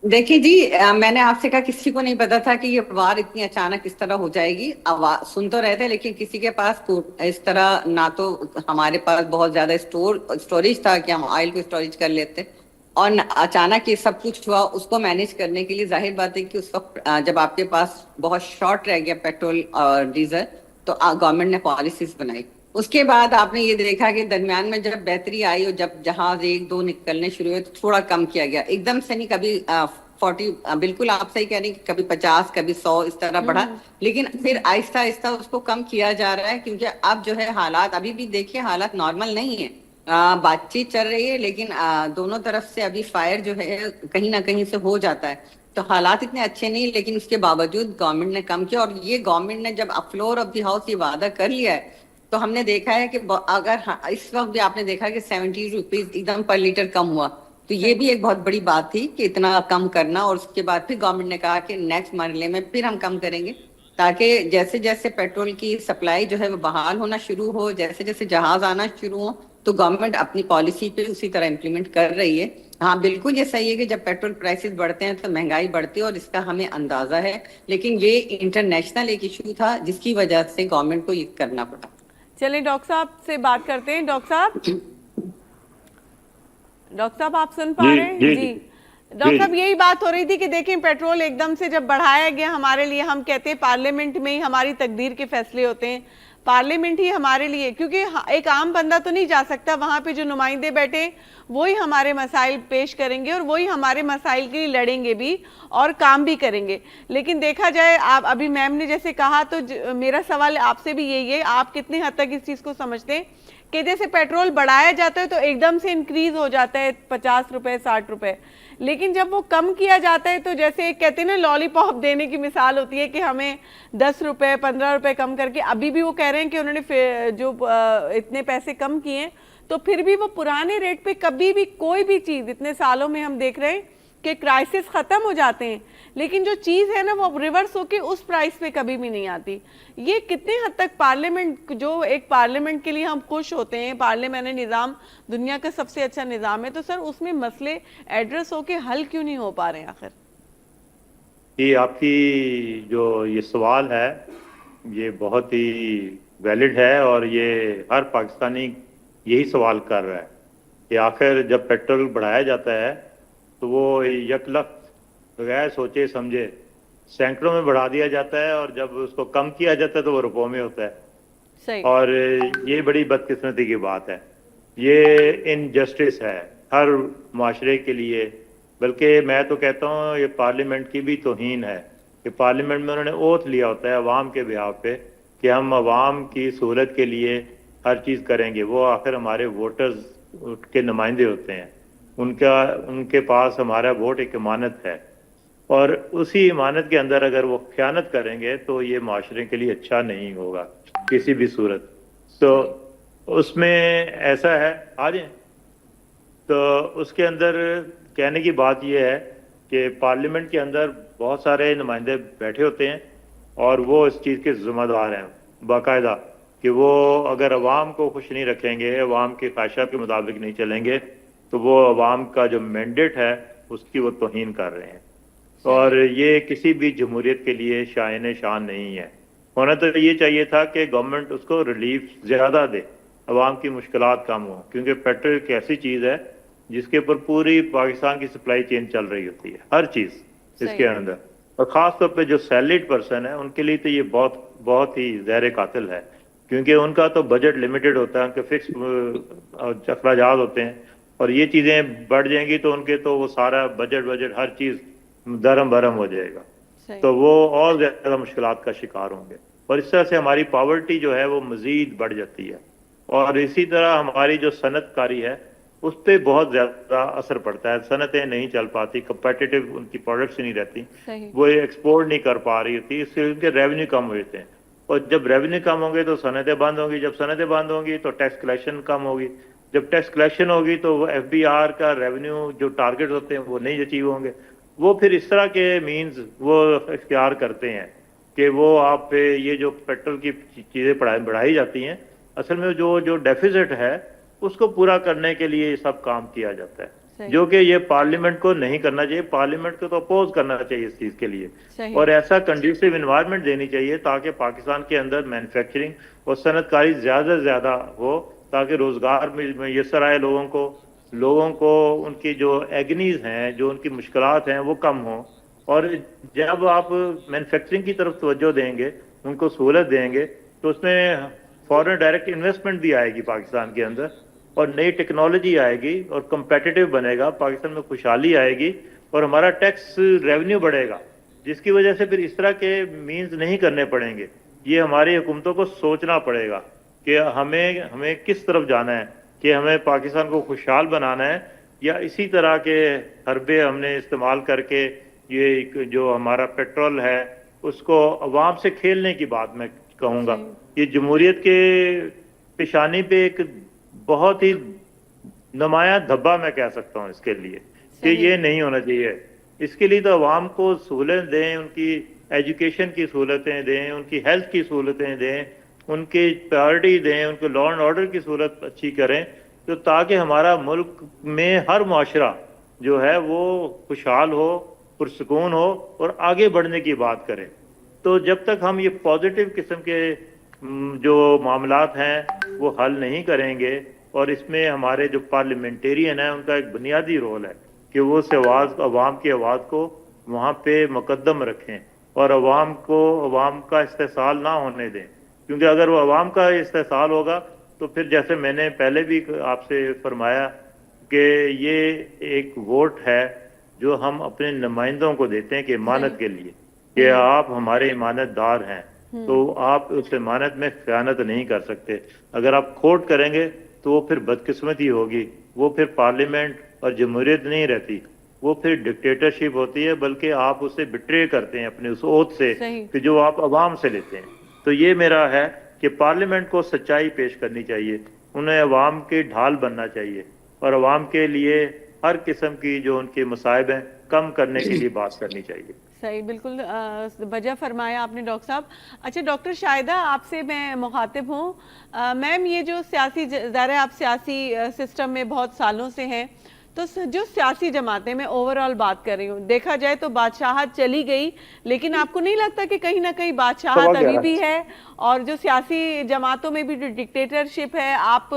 دیکھیں جی، میں نے آپ سے کہا کسی کو نہیں پتا تھا کہ یہ وار اتنی اچانک اس طرح ہو جائے گی. سن تو رہے تھے لیکن کسی کے پاس اس طرح نہ تو ہمارے پاس بہت زیادہ اسٹوریج تھا کہ ہم آئل کو اسٹوریج کر لیتے، اور اچانک یہ سب کچھ ہوا. اس کو مینج کرنے کے لیے ظاہر بات ہے کہ اس وقت جب آپ کے پاس بہت شارٹ رہ گیا پیٹرول اور ڈیزل، تو گورنمنٹ نے پالیسیز بنائی. اس کے بعد آپ نے یہ دیکھا کہ درمیان میں جب بہتری آئی اور جب جہاز 1-2 نکلنے شروع ہوئے تو تھوڑا کم کیا گیا، ایک دم سے نہیں، کبھی 40، بالکل آپ صحیح کہہ رہی ہیں، کبھی 50 کبھی 100 اس طرح بڑھا، لیکن پھر آہستہ آہستہ اس کو کم کیا جا رہا ہے، کیونکہ اب جو ہے حالات ابھی بھی دیکھیے حالات نارمل نہیں ہے، بات چیت چل رہی ہے لیکن دونوں طرف سے ابھی فائر جو ہے کہیں نہ کہیں سے ہو جاتا ہے، تو حالات اتنے اچھے نہیں، لیکن اس کے باوجود گورنمنٹ نے کم کیا، اور یہ گورنمنٹ نے جب فلور آف دی ہاؤس یہ وعدہ کر لیا ہے تو ہم نے دیکھا ہے کہ اگر اس وقت بھی آپ نے دیکھا کہ 70 روپیز ایک دم پر لیٹر کم ہوا، تو یہ بھی ایک بہت بڑی بات تھی کہ اتنا کم کرنا، اور اس کے بعد پھر گورنمنٹ نے کہا کہ نیکسٹ مرحلے میں پھر ہم کم کریں گے، تاکہ جیسے جیسے پیٹرول کی سپلائی جو ہے وہ بحال ہونا شروع ہو، جیسے جیسے جہاز آنا شروع ہو، تو گورنمنٹ اپنی پالیسی پہ اسی طرح امپلیمنٹ کر رہی ہے۔ ہاں بالکل یہ صحیح ہے کہ جب پیٹرول پرائسز بڑھتے ہیں تو مہنگائی بڑھتی ہے، اور اس کا ہمیں اندازہ ہے، لیکن یہ انٹرنیشنل ایک ایشو تھا جس کی وجہ سے گورنمنٹ کو یہ کرنا پڑا۔ چلیں ڈاکٹر صاحب سے بات کرتے ہیں۔ ڈاکٹر صاحب آپ سن پا رہے ہیں؟ جی ڈاکٹر صاحب یہی بات ہو رہی تھی کہ دیکھیں پیٹرول ایک دم سے جب بڑھایا گیا ہمارے لیے، ہم کہتے ہیں پارلیمنٹ میں ہی ہماری تقدیر کے فیصلے ہوتے ہیں، پارلیمنٹ ہی ہمارے لیے، کیونکہ ایک عام بندہ تو نہیں جا سکتا وہاں پہ، جو نمائندے بیٹھے وہی ہمارے مسائل پیش کریں گے اور وہی ہمارے مسائل کے لیے لڑیں گے بھی اور کام بھی کریں گے۔ لیکن دیکھا جائے، آپ ابھی میم نے جیسے کہا، تو میرا سوال آپ سے بھی یہی ہے، آپ کتنے حد تک اس چیز کو سمجھتے ہیں کہ جیسے پیٹرول بڑھایا جاتا ہے تو ایک دم سے انکریز ہو جاتا ہے 50 روپے 60 روپے، لیکن جب وہ کم کیا جاتا ہے تو جیسے ایک کہتے ہیں نا لالی پاپ دینے کی مثال ہوتی ہے کہ ہمیں 10 روپے 15 روپے کم کر کے، ابھی بھی وہ کہہ رہے ہیں کہ انہوں نے جو اتنے پیسے کم کیے ہیں، تو پھر بھی وہ پرانے ریٹ پہ کبھی بھی کوئی بھی چیز، اتنے سالوں میں ہم دیکھ رہے ہیں کہ کرائسس ختم ہو جاتے ہیں لیکن جو چیز ہے نا وہ ریورس ہو کے اس پرائس پہ کبھی بھی نہیں آتی۔ یہ کتنے حد تک پارلیمنٹ، جو ایک پارلیمنٹ کے لیے ہم خوش ہوتے ہیں، پارلیمنٹ نظام دنیا کا سب سے اچھا نظام ہے، تو سر اس میں مسئلے ایڈریس ہو کے حل کیوں نہیں ہو پا رہے ہیں آخر؟ یہ آپ کی جو یہ سوال ہے یہ بہت ہی ویلڈ ہے، اور یہ ہر پاکستانی یہی سوال کر رہا ہے کہ آخر جب پیٹرول بڑھایا جاتا ہے تو وہ یک لخت بغیر سوچے سمجھے سینکڑوں میں بڑھا دیا جاتا ہے، اور جب اس کو کم کیا جاتا ہے تو وہ روپوں میں ہوتا ہے، صحیح۔ اور یہ بڑی بدقسمتی کی بات ہے، یہ انجسٹس ہے ہر معاشرے کے لیے، بلکہ میں تو کہتا ہوں یہ پارلیمنٹ کی بھی توہین ہے کہ پارلیمنٹ میں انہوں نے اوتھ لیا ہوتا ہے عوام کے بہاف پہ کہ ہم عوام کی سہولت کے لیے ہر چیز کریں گے، وہ آخر ہمارے ووٹرز کے نمائندے ہوتے ہیں، ان کے پاس ہمارا ووٹ ایک امانت ہے، اور اسی امانت کے اندر اگر وہ خیانت کریں گے تو یہ معاشرے کے لیے اچھا نہیں ہوگا کسی بھی صورت۔ تو اس میں ایسا ہے، آ جائیں، تو اس کے اندر کہنے کی بات یہ ہے کہ پارلیمنٹ کے اندر بہت سارے نمائندے بیٹھے ہوتے ہیں اور وہ اس چیز کے ذمہ دار ہیں باقاعدہ کہ وہ اگر عوام کو خوش نہیں رکھیں گے، عوام کی خواہشات کے مطابق نہیں چلیں گے، تو وہ عوام کا جو مینڈیٹ ہے اس کی وہ توہین کر رہے ہیں، اور یہ کسی بھی جمہوریت کے لیے شائن شان نہیں ہے۔ ہونا تو یہ چاہیے تھا کہ گورنمنٹ اس کو ریلیف زیادہ دے، عوام کی مشکلات کم ہوں، کیونکہ پیٹرول ایک ایسی چیز ہے جس کے اوپر پوری پاکستان کی سپلائی چین چل رہی ہوتی ہے، ہر چیز اس کے اندر، اور خاص طور پہ جو سیلریڈ پرسن ہے ان کے لیے تو یہ بہت ہی زہر قاتل ہے، کیونکہ ان کا تو بجٹ لمیٹڈ ہوتا ہے، ان کے فکس اخراجات ہوتے ہیں، اور یہ چیزیں بڑھ جائیں گی تو ان کے تو وہ سارا بجٹ ہر چیز درم برم ہو جائے گا، تو وہ اور زیادہ مشکلات کا شکار ہوں گے، اور اس طرح سے ہماری پاورٹی جو ہے وہ مزید بڑھ جاتی ہے، اور اسی طرح ہماری جو صنعت کاری ہے اس پہ بہت زیادہ اثر پڑتا ہے، صنعتیں نہیں چل پاتی، کمپیٹیٹیو ان کی پروڈکٹس نہیں رہتی، وہ ایکسپورٹ نہیں کر پا رہی ہوتی، اس سے ان کے ریونیو کم ہوتے ہیں، اور جب ریونیو کم ہوں گے تو صنعتیں بند ہوں گی، جب صنعتیں بند ہوں گی تو ٹیکس کلیکشن کم ہوگی، جب ٹیکس کلیکشن ہوگی تو وہ ایف بی آر کا ریونیو جو ٹارگٹ ہوتے ہیں وہ نہیں اچیو ہوں گے، وہ پھر اس طرح کے مینز وہ اختیار کرتے ہیں کہ وہ آپ پہ یہ جو پیٹرول کی چیزیں بڑھائی جاتی ہیں، اصل میں جو ڈیفیزٹ ہے اس کو پورا کرنے کے لیے یہ سب کام کیا جاتا ہے، جو کہ یہ پارلیمنٹ کو نہیں کرنا چاہیے، پارلیمنٹ کو تو اپوز کرنا چاہیے اس چیز کے لیے، اور ایسا کنڈیوسیو انوائرمنٹ دینی چاہیے تاکہ پاکستان کے اندر مینوفیکچرنگ اور صنعت کاری زیادہ سے زیادہ ہو، تاکہ روزگار میسر آئے لوگوں کو ان کی جو ایگنیز ہیں، جو ان کی مشکلات ہیں وہ کم ہوں، اور جب آپ مینوفیکچرنگ کی طرف توجہ دیں گے، ان کو سہولت دیں گے، تو اس میں फॉरेन डायरेक्ट इन्वेस्टमेंट भी आएगी पाकिस्तान के अंदर, और नई टेक्नोलॉजी आएगी और कंपेटिटिव बनेगा, पाकिस्तान में खुशहाली आएगी और हमारा टैक्स रेवेन्यू बढ़ेगा, जिसकी वजह से फिर इस तरह के मीन्स नहीं करने पड़ेंगे। ये हमारी हुकूमतों को सोचना पड़ेगा कि हमें किस तरफ जाना है, कि हमें पाकिस्तान को खुशहाल बनाना है या इसी तरह के हरबे हमने इस्तेमाल करके ये जो हमारा पेट्रोल है उसको अवाम से खेलने की बात मैं कहूँगा। ये जमहूरियत के पेशानी पे एक बहुत ही नुमाया धब्बा मैं कह सकता हूँ इसके लिए, कि ये नहीं होना चाहिए। इसके लिए तो अवाम को सहूलत दें, उनकी एजुकेशन की सहूलतें दें, उनकी हेल्थ की सहूलतें दें, उनकी प्रायोरिटी दें, उनको लॉ एंड ऑर्डर की सहूलत अच्छी करें, तो ताकि हमारा मुल्क में हर मुआशरा जो है वो खुशहाल हो, पुरसकून हो और आगे बढ़ने की बात करें। तो जब तक हम ये पॉजिटिव किस्म के जो मामलात हैं वो हल नहीं करेंगे, और इसमें हमारे जो पार्लियामेंटेरियन हैं उनका एक बुनियादी रोल है कि वो उस आवाज़, अवाम की आवाज़ को वहाँ पे मुकद्दम रखें और अवाम का इस्तेसाल ना होने दें, क्योंकि अगर वो अवाम का इस्तेसाल होगा तो फिर जैसे मैंने पहले भी आपसे फरमाया कि ये एक वोट है जो हम अपने नुमाइंदों को देते हैं कि इमानत के लिए, कि आप हमारे इमानतदार हैं, तो आप उस इमानत में खयानत नहीं कर सकते। अगर आप खोट करेंगे तो वो फिर बदकिस्मती होगी, वो फिर पार्लियामेंट और जमहूरियत नहीं रहती, वो फिर डिक्टेटरशिप होती है, बल्कि आप उसे बिट्रे करते हैं अपने उस ओथ से कि जो आप अवाम से लेते हैं। तो ये मेरा है कि पार्लियामेंट को सच्चाई पेश करनी चाहिए, उन्हें अवाम की ढाल बनना चाहिए और अवाम के लिए हर किस्म की जो उनके मसाइब हैं कम करने के लिए बात करनी चाहिए। सही, बिल्कुल वजह फरमाया आपने डॉक्टर साहब। अच्छा डॉक्टर शाहिदा, आपसे मैं मुखातिब हूँ। मैम, ये जो सियासी, ज़ाहिर है आप सियासी सिस्टम में बहुत सालों से हैं, तो जो सियासी जमातें, मैं ओवरऑल बात कर रही हूँ, देखा जाए तो बादशाहत चली गई, लेकिन आपको नहीं लगता कि कहीं ना कहीं बादशाहत अभी भी है? और जो सियासी जमातों में भी जो डिक्टेटरशिप है, आप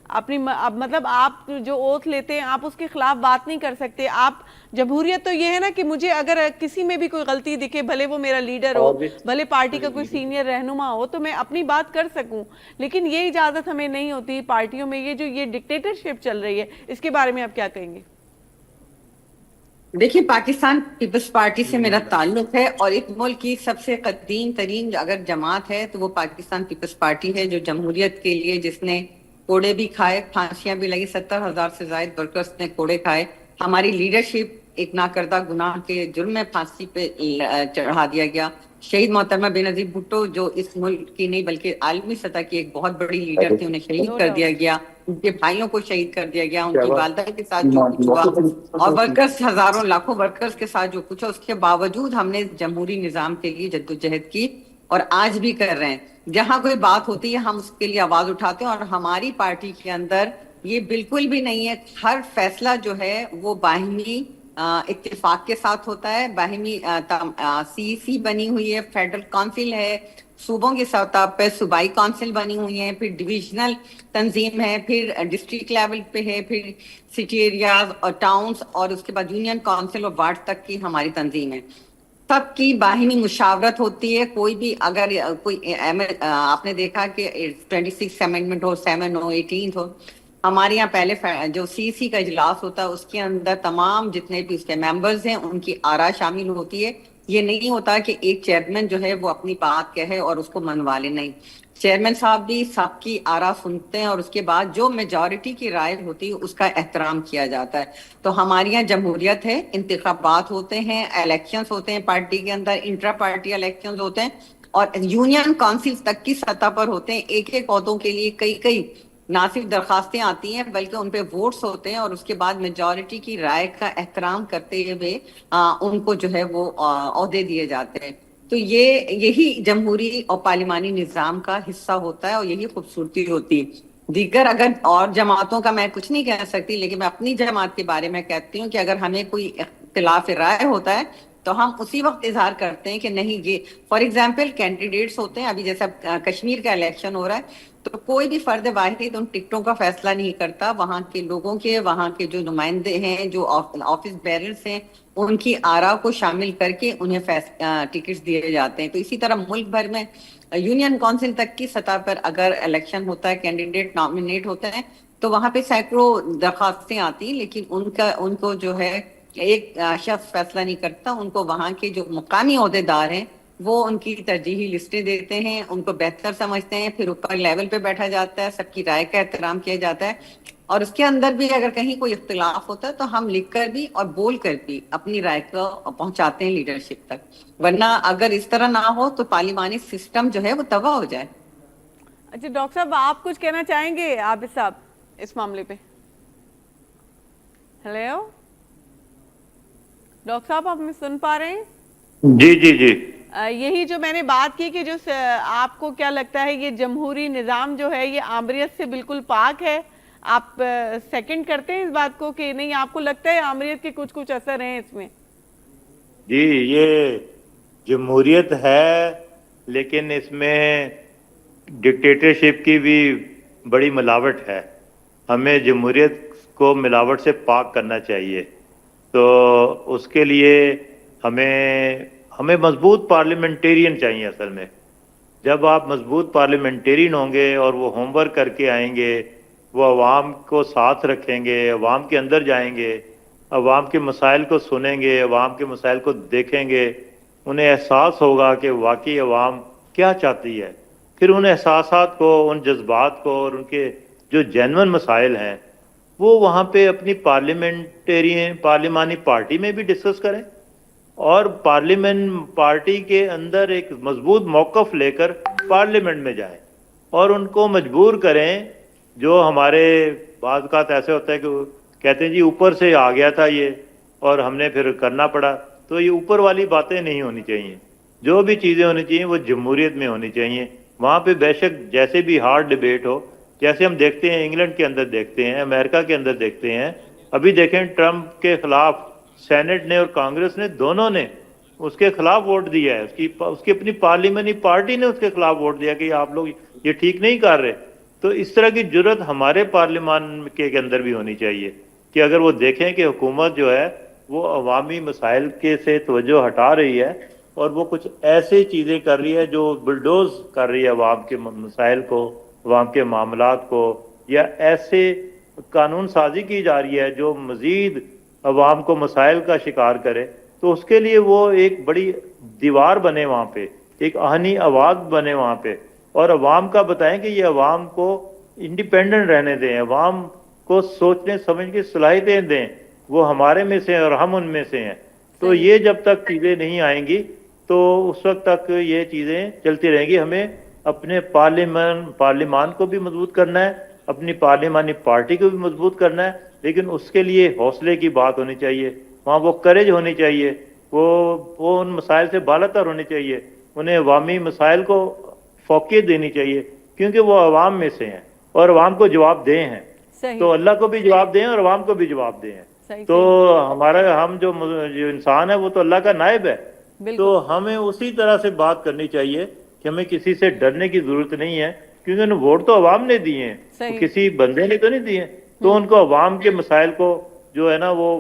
अपनी मतलब आप जो ओथ लेते हैं आप उसके खिलाफ बात नहीं कर सकते। आप जमहूरियत तो ये है ना कि मुझे अगर किसी में भी कोई गलती दिखे, भले वो मेरा लीडर हो, भले पार्टी का कोई सीनियर रहनुमा हो, तो मैं अपनी बात कर सकूं, लेकिन ये इजाजत हमें नहीं होती पार्टियों में। ये डिक्टेटरशिप चल रही है, इसके बारे में आप क्या कहेंगे? देखिए, पाकिस्तान पीपल्स पार्टी से मेरा ताल्लुक है और एक मुल्क की सबसे कदीम तरीन अगर जमात है तो वो पाकिस्तान पीपल्स पार्टी है, जो जमहूरियत के लिए जिसने कोड़े भी खाए, फांसियां भी लगी, 70,000 से ज्यादा वर्कर्स ने कोड़े खाए। हमारी लीडरशिप एक नाकर्दा गुनाह के जुर्म में फांसी पे चढ़ा दिया गया। शहीद मोहतरमा बेनजीर भुट्टो जो इस मुल्क की नहीं बल्कि आलमी सतह की एक बहुत बड़ी लीडर थी, उन्हें शहीद कर दिया गया, उनके भाइयों को शहीद कर दिया गया, उनकी वालदा के साथ जो कुछ हुआ और वर्कर्स, हजारों लाखों वर्कर्स के साथ जो कुछ हुआ, उसके बावजूद हमने जमहूरी निजाम के लिए जद्दोजहद की और आज भी कर रहे हैं। जहां कोई बात होती है हम उसके लिए आवाज उठाते हैं और हमारी पार्टी के अंदर ये बिल्कुल भी नहीं है। हर फैसला जो है वो बाहिमी इत्तेफाक के साथ होता है। बाहिमी सीईसी बनी हुई है, फेडरल काउंसिल है, सूबों की सतह पे सूबाई काउंसिल बनी हुई है, फिर डिविजनल तंजीम है, फिर डिस्ट्रिक्ट लेवल पे है, फिर सिटी एरियाज और टाउन्स और उसके बाद यूनियन काउंसिल और वार्ड तक की हमारी तंजीम है। सबकी बाहिमी मुशावरत होती है। कोई भी अगर कोई आपने देखा कि 26 अमेंडमेंट हो, 7 हो, 18 हो, हमारे यहाँ पहले जो सीसी का इजलास होता है उसके अंदर तमाम जितने भी उसके मेंबर्स हैं उनकी आरा शामिल होती है। ये नहीं होता कि एक चेयरमैन जो है वो अपनी बात कहे और उसको मनवा ले, नहीं, चेयरमैन साहब भी सबकी आरा सुनते हैं और उसके बाद जो मेजॉरिटी की राय होती है उसका एहतराम किया जाता है। तो हमारे यहाँ जमहूरियत है, इंतखाबात होते हैं, इलेक्शंस होते हैं पार्टी के अंदर, इंट्रा पार्टी इलेक्शंस होते हैं और यूनियन काउंसिल तक की सतह पर होते हैं। एक एक ओहदों के लिए कई कई ना सिर्फ दरखास्तें आती हैं बल्कि उन पे वोट्स होते हैं और उसके बाद मेजॉरिटी की राय का एहतराम करते हुए उनको जो है वो ओहदे दिए जाते हैं। तो यही जमहूरी और पार्लिमानी निजाम का हिस्सा होता है और यही खूबसूरती होती है। दीगर अगर और जमातों का मैं कुछ नहीं कह सकती, लेकिन मैं अपनी जमात के बारे में कहती हूँ कि अगर हमें कोई इख्तिलाफ राय होता है तो हम उसी वक्त इजहार करते हैं कि नहीं, ये फॉर एग्जाम्पल कैंडिडेट्स होते हैं, अभी जैसा कश्मीर का इलेक्शन हो रहा है تو کوئی بھی فرد واحد ان ٹکٹوں کا فیصلہ نہیں کرتا. وہاں کے لوگوں کے، وہاں کے جو نمائندے ہیں، جو آفس بیررز ہیں، ان کی آراء کو شامل کر کے انہیں ٹکٹس دیے جاتے ہیں. تو اسی طرح ملک بھر میں یونین کونسل تک کی سطح پر اگر الیکشن ہوتا ہے، کینڈیڈیٹ نامنیٹ ہوتا ہے، تو وہاں پہ سینکڑوں درخواستیں آتی، لیکن ان کو جو ہے ایک شخص فیصلہ نہیں کرتا. ان کو وہاں کے جو مقامی عہدیدار ہیں وہ ان کی ترجیحی لسٹیں دیتے ہیں، ان کو بہتر سمجھتے ہیں، پھر اوپر لیول پہ بیٹھا جاتا ہے، سب کی رائے کا احترام کیا جاتا ہے. اور اس کے اندر بھی اگر کہیں کوئی اختلاف ہوتا ہے تو ہم لکھ کر بھی اور بول کر بھی اپنی رائے کو پہنچاتے ہیں لیڈرشپ تک. ورنہ اگر اس طرح نہ ہو تو پارلیمانی سسٹم جو ہے وہ تباہ ہو جائے. اچھا ڈاکٹر صاحب، آپ کچھ کہنا چاہیں گے عابد صاحب اس معاملے پہ؟ ہیلو ڈاکٹر صاحب، آپ ہمیں سن پا رہے ہیں؟ جی جی جی. یہی جو میں نے بات کی کہ جو آپ کو کیا لگتا ہے یہ جمہوری نظام جو ہے یہ آمریت سے بالکل پاک ہے، آپ سیکنڈ کرتے ہیں اس بات کو کہ نہیں آپ کو لگتا ہے آمریت کے کچھ اثر ہیں اس میں؟ جی، یہ جمہوریت ہے لیکن اس میں ڈکٹیٹرشپ کی بھی بڑی ملاوٹ ہے. ہمیں جمہوریت کو ملاوٹ سے پاک کرنا چاہیے. تو اس کے لیے ہمیں مضبوط پارلیمنٹیرین چاہیے اصل میں. جب آپ مضبوط پارلیمنٹیرین ہوں گے اور وہ ہوم ورک کر کے آئیں گے، وہ عوام کو ساتھ رکھیں گے، عوام کے اندر جائیں گے، عوام کے مسائل کو سنیں گے، عوام کے مسائل کو دیکھیں گے، انہیں احساس ہوگا کہ واقعی عوام کیا چاہتی ہے. پھر ان احساسات کو، ان جذبات کو اور ان کے جو جینون مسائل ہیں وہ وہاں پہ اپنی پارلیمانی پارٹی میں بھی ڈسکس کریں اور پارلیمنٹ پارٹی کے اندر ایک مضبوط موقف لے کر پارلیمنٹ میں جائیں اور ان کو مجبور کریں. جو ہمارے بعض اوقات ایسے ہوتا ہے کہ کہتے ہیں جی اوپر سے آ گیا تھا یہ اور ہم نے پھر کرنا پڑا. تو یہ اوپر والی باتیں نہیں ہونی چاہیے. جو بھی چیزیں ہونی چاہیے وہ جمہوریت میں ہونی چاہیے. وہاں پہ بے شک جیسے بھی ہارڈ ڈبیٹ ہو، جیسے ہم دیکھتے ہیں انگلینڈ کے اندر دیکھتے ہیں، امریکہ کے اندر دیکھتے ہیں. ابھی دیکھیں ٹرمپ کے خلاف سینٹ نے اور کانگریس نے دونوں نے اس کے خلاف ووٹ دیا ہے. اس کی اپنی پارلیمانی پارٹی نے اس کے خلاف ووٹ دیا کہ آپ لوگ یہ ٹھیک نہیں کر رہے. تو اس طرح کی جرت ہمارے پارلیمان کے اندر بھی ہونی چاہیے کہ اگر وہ دیکھیں کہ حکومت جو ہے وہ عوامی مسائل کے سے توجہ ہٹا رہی ہے اور وہ کچھ ایسی چیزیں کر رہی ہے جو بلڈوز کر رہی ہے عوام کے مسائل کو، عوام کے معاملات کو، یا ایسے قانون سازی کی جا رہی ہے جو مزید عوام کو مسائل کا شکار کرے، تو اس کے لیے وہ ایک بڑی دیوار بنے وہاں پہ، ایک آہنی آواز بنے وہاں پہ، اور عوام کا بتائیں کہ یہ عوام کو انڈیپینڈنٹ رہنے دیں، عوام کو سوچنے سمجھ کے صلاحیتیں دیں. وہ ہمارے میں سے ہیں اور ہم ان میں سے ہیں. تو یہ جب تک چیزیں نہیں آئیں گی تو اس وقت تک یہ چیزیں چلتی رہیں گی. ہمیں اپنے پارلیمان کو بھی مضبوط کرنا ہے، اپنی پارلیمانی پارٹی کو بھی مضبوط کرنا ہے، لیکن اس کے لیے حوصلے کی بات ہونی چاہیے. وہاں وہ کریج ہونی چاہیے، وہ ان مسائل سے بالاتر ہونی چاہیے. انہیں عوامی مسائل کو فوقیت دینی چاہیے کیونکہ وہ عوام میں سے ہیں اور عوام کو جواب دہ ہیں. تو اللہ کو بھی جواب دیں اور عوام کو بھی جواب دیں. تو ہم جو انسان ہے وہ تو اللہ کا نائب ہے. تو ہمیں اسی طرح سے بات کرنی چاہیے کہ ہمیں کسی سے ڈرنے کی ضرورت نہیں ہے کیونکہ انہیں ووٹ تو عوام نے دیے ہیں، کسی بندے نے تو نہیں دیے. تو ان کو عوام کے مسائل کو جو ہے نا وہ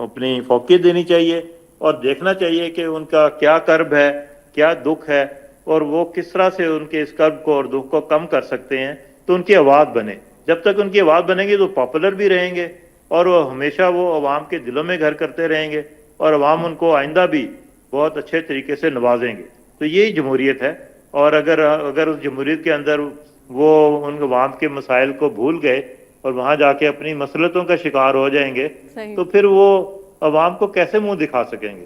اپنی فوقیت دینی چاہیے اور دیکھنا چاہیے کہ ان کا کیا کرب ہے، کیا دکھ ہے، اور وہ کس طرح سے ان کے اس کرب کو اور دکھ کو کم کر سکتے ہیں. تو ان کی آواز بنے. جب تک ان کی آواز بنے گی تو پاپولر بھی رہیں گے اور وہ ہمیشہ وہ عوام کے دلوں میں گھر کرتے رہیں گے اور عوام ان کو آئندہ بھی بہت اچھے طریقے سے نوازیں گے. تو یہی جمہوریت ہے. اور اگر اس جمہوریت کے اندر وہ ان عوام کے مسائل کو بھول گئے اور وہاں جا کے اپنی مسلطوں کا شکار ہو جائیں گے تو پھر وہ عوام کو کیسے منہ دکھا سکیں گے.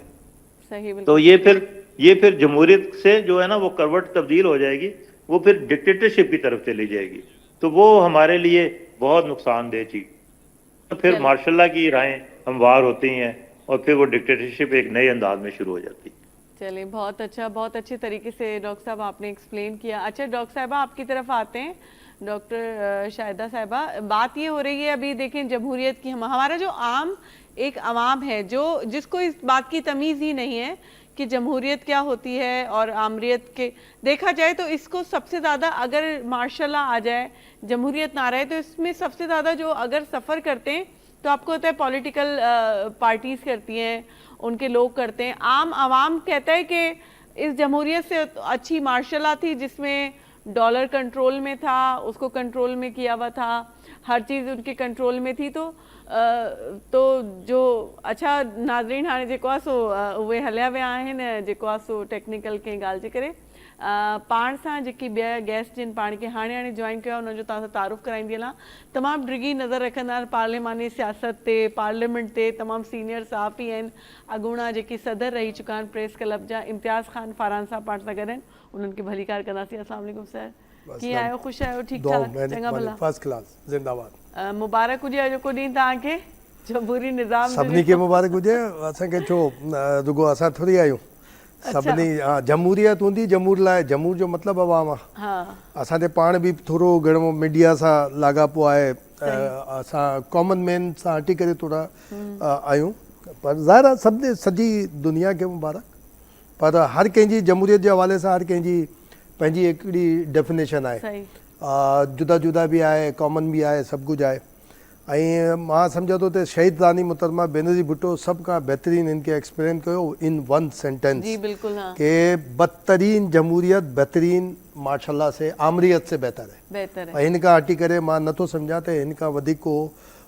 تو یہ پھر جمہوریت سے جو ہے نا وہ کروٹ تبدیل ہو جائے گی، وہ پھر ڈکٹیٹرشپ کی طرف چلی جائے گی. تو وہ ہمارے لیے بہت نقصان دہ چیز. پھر ماشاء اللہ کی رائیں ہموار ہوتی ہیں اور پھر وہ ڈکٹیٹرشپ ایک نئے انداز میں شروع ہو جاتی ہے. چلیں بہت اچھا، بہت اچھے طریقے سے ڈاکٹر صاحب آپ نے ایکسپلین کیا. اچھا ڈاکٹر صاحبہ آپ کی طرف آتے ہیں. ڈاکٹر شاہدہ صاحبہ، بات یہ ہو رہی ہے ابھی دیکھیں جمہوریت کی، ہمارا جو عام ایک عوام ہے جس کو اس بات کی تمیز ہی نہیں ہے کہ جمہوریت کیا ہوتی ہے اور آمریت کے دیکھا جائے تو اس کو سب سے زیادہ اگر مارشاء اللہ آ جائے جمہوریت نہ رہے تو اس میں سب سے زیادہ جو اگر سفر کرتے ہیں تو آپ کو ہوتا ہے پولیٹیکل پارٹیز کرتی ہیں ان کے لوگ کرتے ہیں. عام عوام کہتا ہے کہ اس جمہوریت سے اچھی مارشاء اللہ تھی جس میں ڈالر کنٹرول میں تھا, اس کو کنٹرول میں کیا ہوا تھا, ہر چیز ان کے کنٹرول میں تھی. تو جو اچھا ناظرین हाणे जेको आहे सो उहे हलिया विया आहिनि जेको आहे सो टेक्निकल कंहिं ॻाल्हि जे करे पाण सां जेकी ॿिया गेस्ट जिन पाण खे हाणे जॉइन कयो आहे उन्हनि जो तव्हां सां तारुफ़ कराईंदी हलां. तमामु डिघी नज़र रखंदा आहिनि पार्लिमानी सियासत ते, पार्लियामेंट ते, तमामु सीनियर सहाफ़ी आहिनि, अॻूणा जेकी सदर रही चुका आहिनि प्रेस क्लब जा. इम्तियाज़ ख़ान फारान साहब पाण सां गॾु आहिनि, उन्हनि खे भली कार कंदासीं. अस्सलाम वालेकुम सर, कीअं आहियो? ख़ुशि आहियो? ठीकु ठाक? चङा भला? फर्स्ट क्लास, जिंदाबाद. मुबारक हुजे जेको ॾींहुं तव्हांखे जमहूरी निज़ाम सभिनी खे मुबारक हुजे. असांखे छो रुगो असां थोरी आहियूं, सभिनी जमहूरियत हूंदी जमहूर लाइ. जमहूर जो मतिलबु आवाम आहे. असांजे पाण बि थोरो घणो मीडिया सां लाॻापो आहे, असां कॉमन मैन सां हटी करे थोरा आहियूं. पर ज़ाहिर आहे सभिनी सॼी दुनिया खे मुबारक. पर हर कंहिंजी जमहूरियत जे हवाले सां हर कंहिंजी पंहिंजी हिकिड़ी डेफिनेशन आहे, जुदा जुदा बि आहे, कॉमन बि आहे, सभु कुझु आहे. ऐं मां सम्झां थो त शहीद रानी मुहतरमा बेनज़ीर भुट्टो सभु खां बहितरीनु हिन खे एक्सप्लेन कयो इन वन सेंटेंस कि बदतरीन जमहूरियत बहितरीन माशाअल्लाह से आमरियत से बेहतर है. ऐं हिन खां हटी करे मां नथो सम्झां त हिन खां वधीक को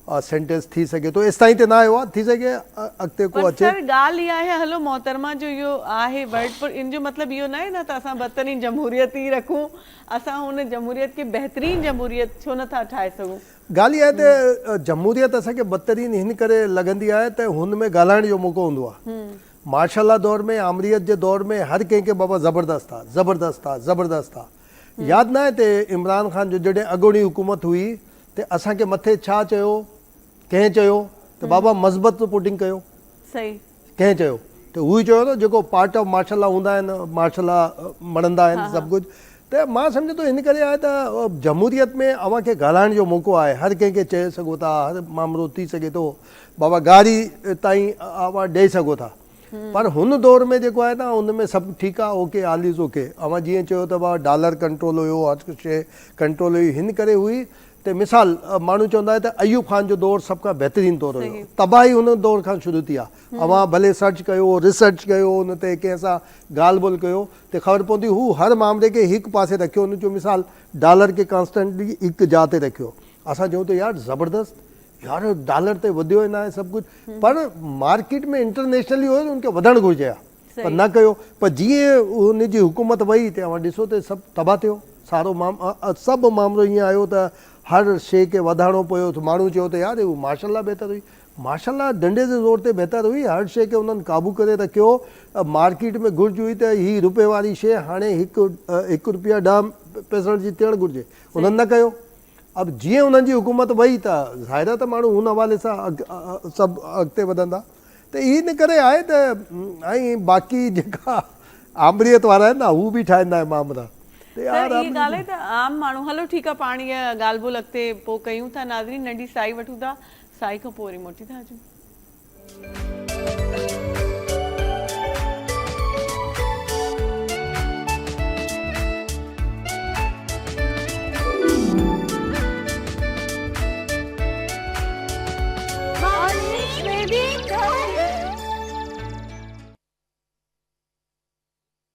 सेंटेंस थी सघे थो. एसि ताईं त न आयो आहे, थी सघे अॻिते को अचे. सर ॻाल्हि इहा आहे, हलो मोहतरमा जो इहो आहे वर्ड, पर इन जो मतिलबु इहो न आहे न त असां बदतरीन जमहूरियत ई रखूं. असां हुन जमहूरियत खे बहितरीन जमहूरियत छो नथा ठाहे सघूं? ॻाल्हि इहा आहे त जमहूरियत असांखे बदतरीन हिन करे लॻंदी आहे त हुन में ॻाल्हाइण जो मौक़ो हूंदो आहे. माशाअल्लाह दौर में, आमरियत जे दौर में हर कंहिंखे बाबा ज़बरदस्त आहे, ज़बरदस्त आहे, ज़बरदस्त आहे. यादि न आहे त इमरान ख़ान जो जॾहिं अॻोणी हुकूमत हुई त असांखे मथे छा चयो, कंहिं चयो त बाबा मज़बत रिपोर्टिंग कयो. सही. कंहिं चयो त हू ई चयो न जेको पार्ट ऑफ माशाअल्लाह हूंदा आहिनि, माशाअल्लाह मणंदा आहिनि सभु कुझु. त मां सम्झां थो हिन करे आहे त जमहूरियत में अव्हांखे ॻाल्हाइण जो मौक़ो आहे, हर कंहिंखे चई सघो था, हर मामिलो थी सघे थो, बाबा गारी ताईं आवाज़ु ॾेई सघो था. पर हुन दौर में जेको आहे न हुन में सभु ठीकु आहे, ओके, ऑल इज़ ओके. अव्हां जीअं चयो त बाबा डॉलर कंट्रोल हुयो, हर शइ कंट्रोल हुई. हिन करे हुई त मिसाल माण्हू चवंदा त अयूब ख़ान जो दौर सभु खां बहितरीनु दौर हुयो. तबाही हुन दौर खां शुरू थी आहे. अव्हां भले सर्च कयो, रिसर्च कयो, हुन ते कंहिं सां ॻाल्हि ॿोल कयो त ख़बर पवंदी हू हर मामले खे हिकु पासे रखियो. हुन जो मिसाल डॉलर खे कॉन्स्टेंटली हिकु जाइ ते रखियो. असां चऊं त यार ज़बरदस्त, यार डॉलर ते वधियो न आहे सभु कुझु, पर मार्केट में इंटरनेशनली हुयो उनखे वधणु घुरिजे हा, पर न कयो. पर जीअं हुनजी हुकूमत वई त अव्हां ॾिसो त सभु तबाह थियो. सारो सभु मामिलो ईअं आयो त हर शइ खे वधाइणो पियो. माण्हू चयो त यार हू माशाअल्लाह बहितर हुई, माशाअल्लाह डंडे जे ज़ोर ते बहितर हुई. हर शइ खे उन्हनि क़ाबू करे रखियो. मार्केट में घुर्ज हुई त हीअ रुपए वारी शइ हाणे हिकु रुपया 10 पैसा जी थियणु घुरिजे, उन्हनि न कयो. अब जीअं उन्हनि जी हुकूमत वई त ज़ाहिर आहे त माण्हू हुन हवाले सां सभु अॻिते वधंदा. त इन करे आहे त ऐं बाक़ी जेका आमरियत वारा आहिनि न हू बि ठाहींदा आहिनि मामला. सर ये ॻाल्हि आहे त आम माण्हू, हलो ठीकु आहे, पाण इहा ॻाल्हि ॿोल अॻिते पोइ कयूं था. नाज़रीन नंढी साई वठूं था, साई खां पोइ वरी मोटी था अचूं.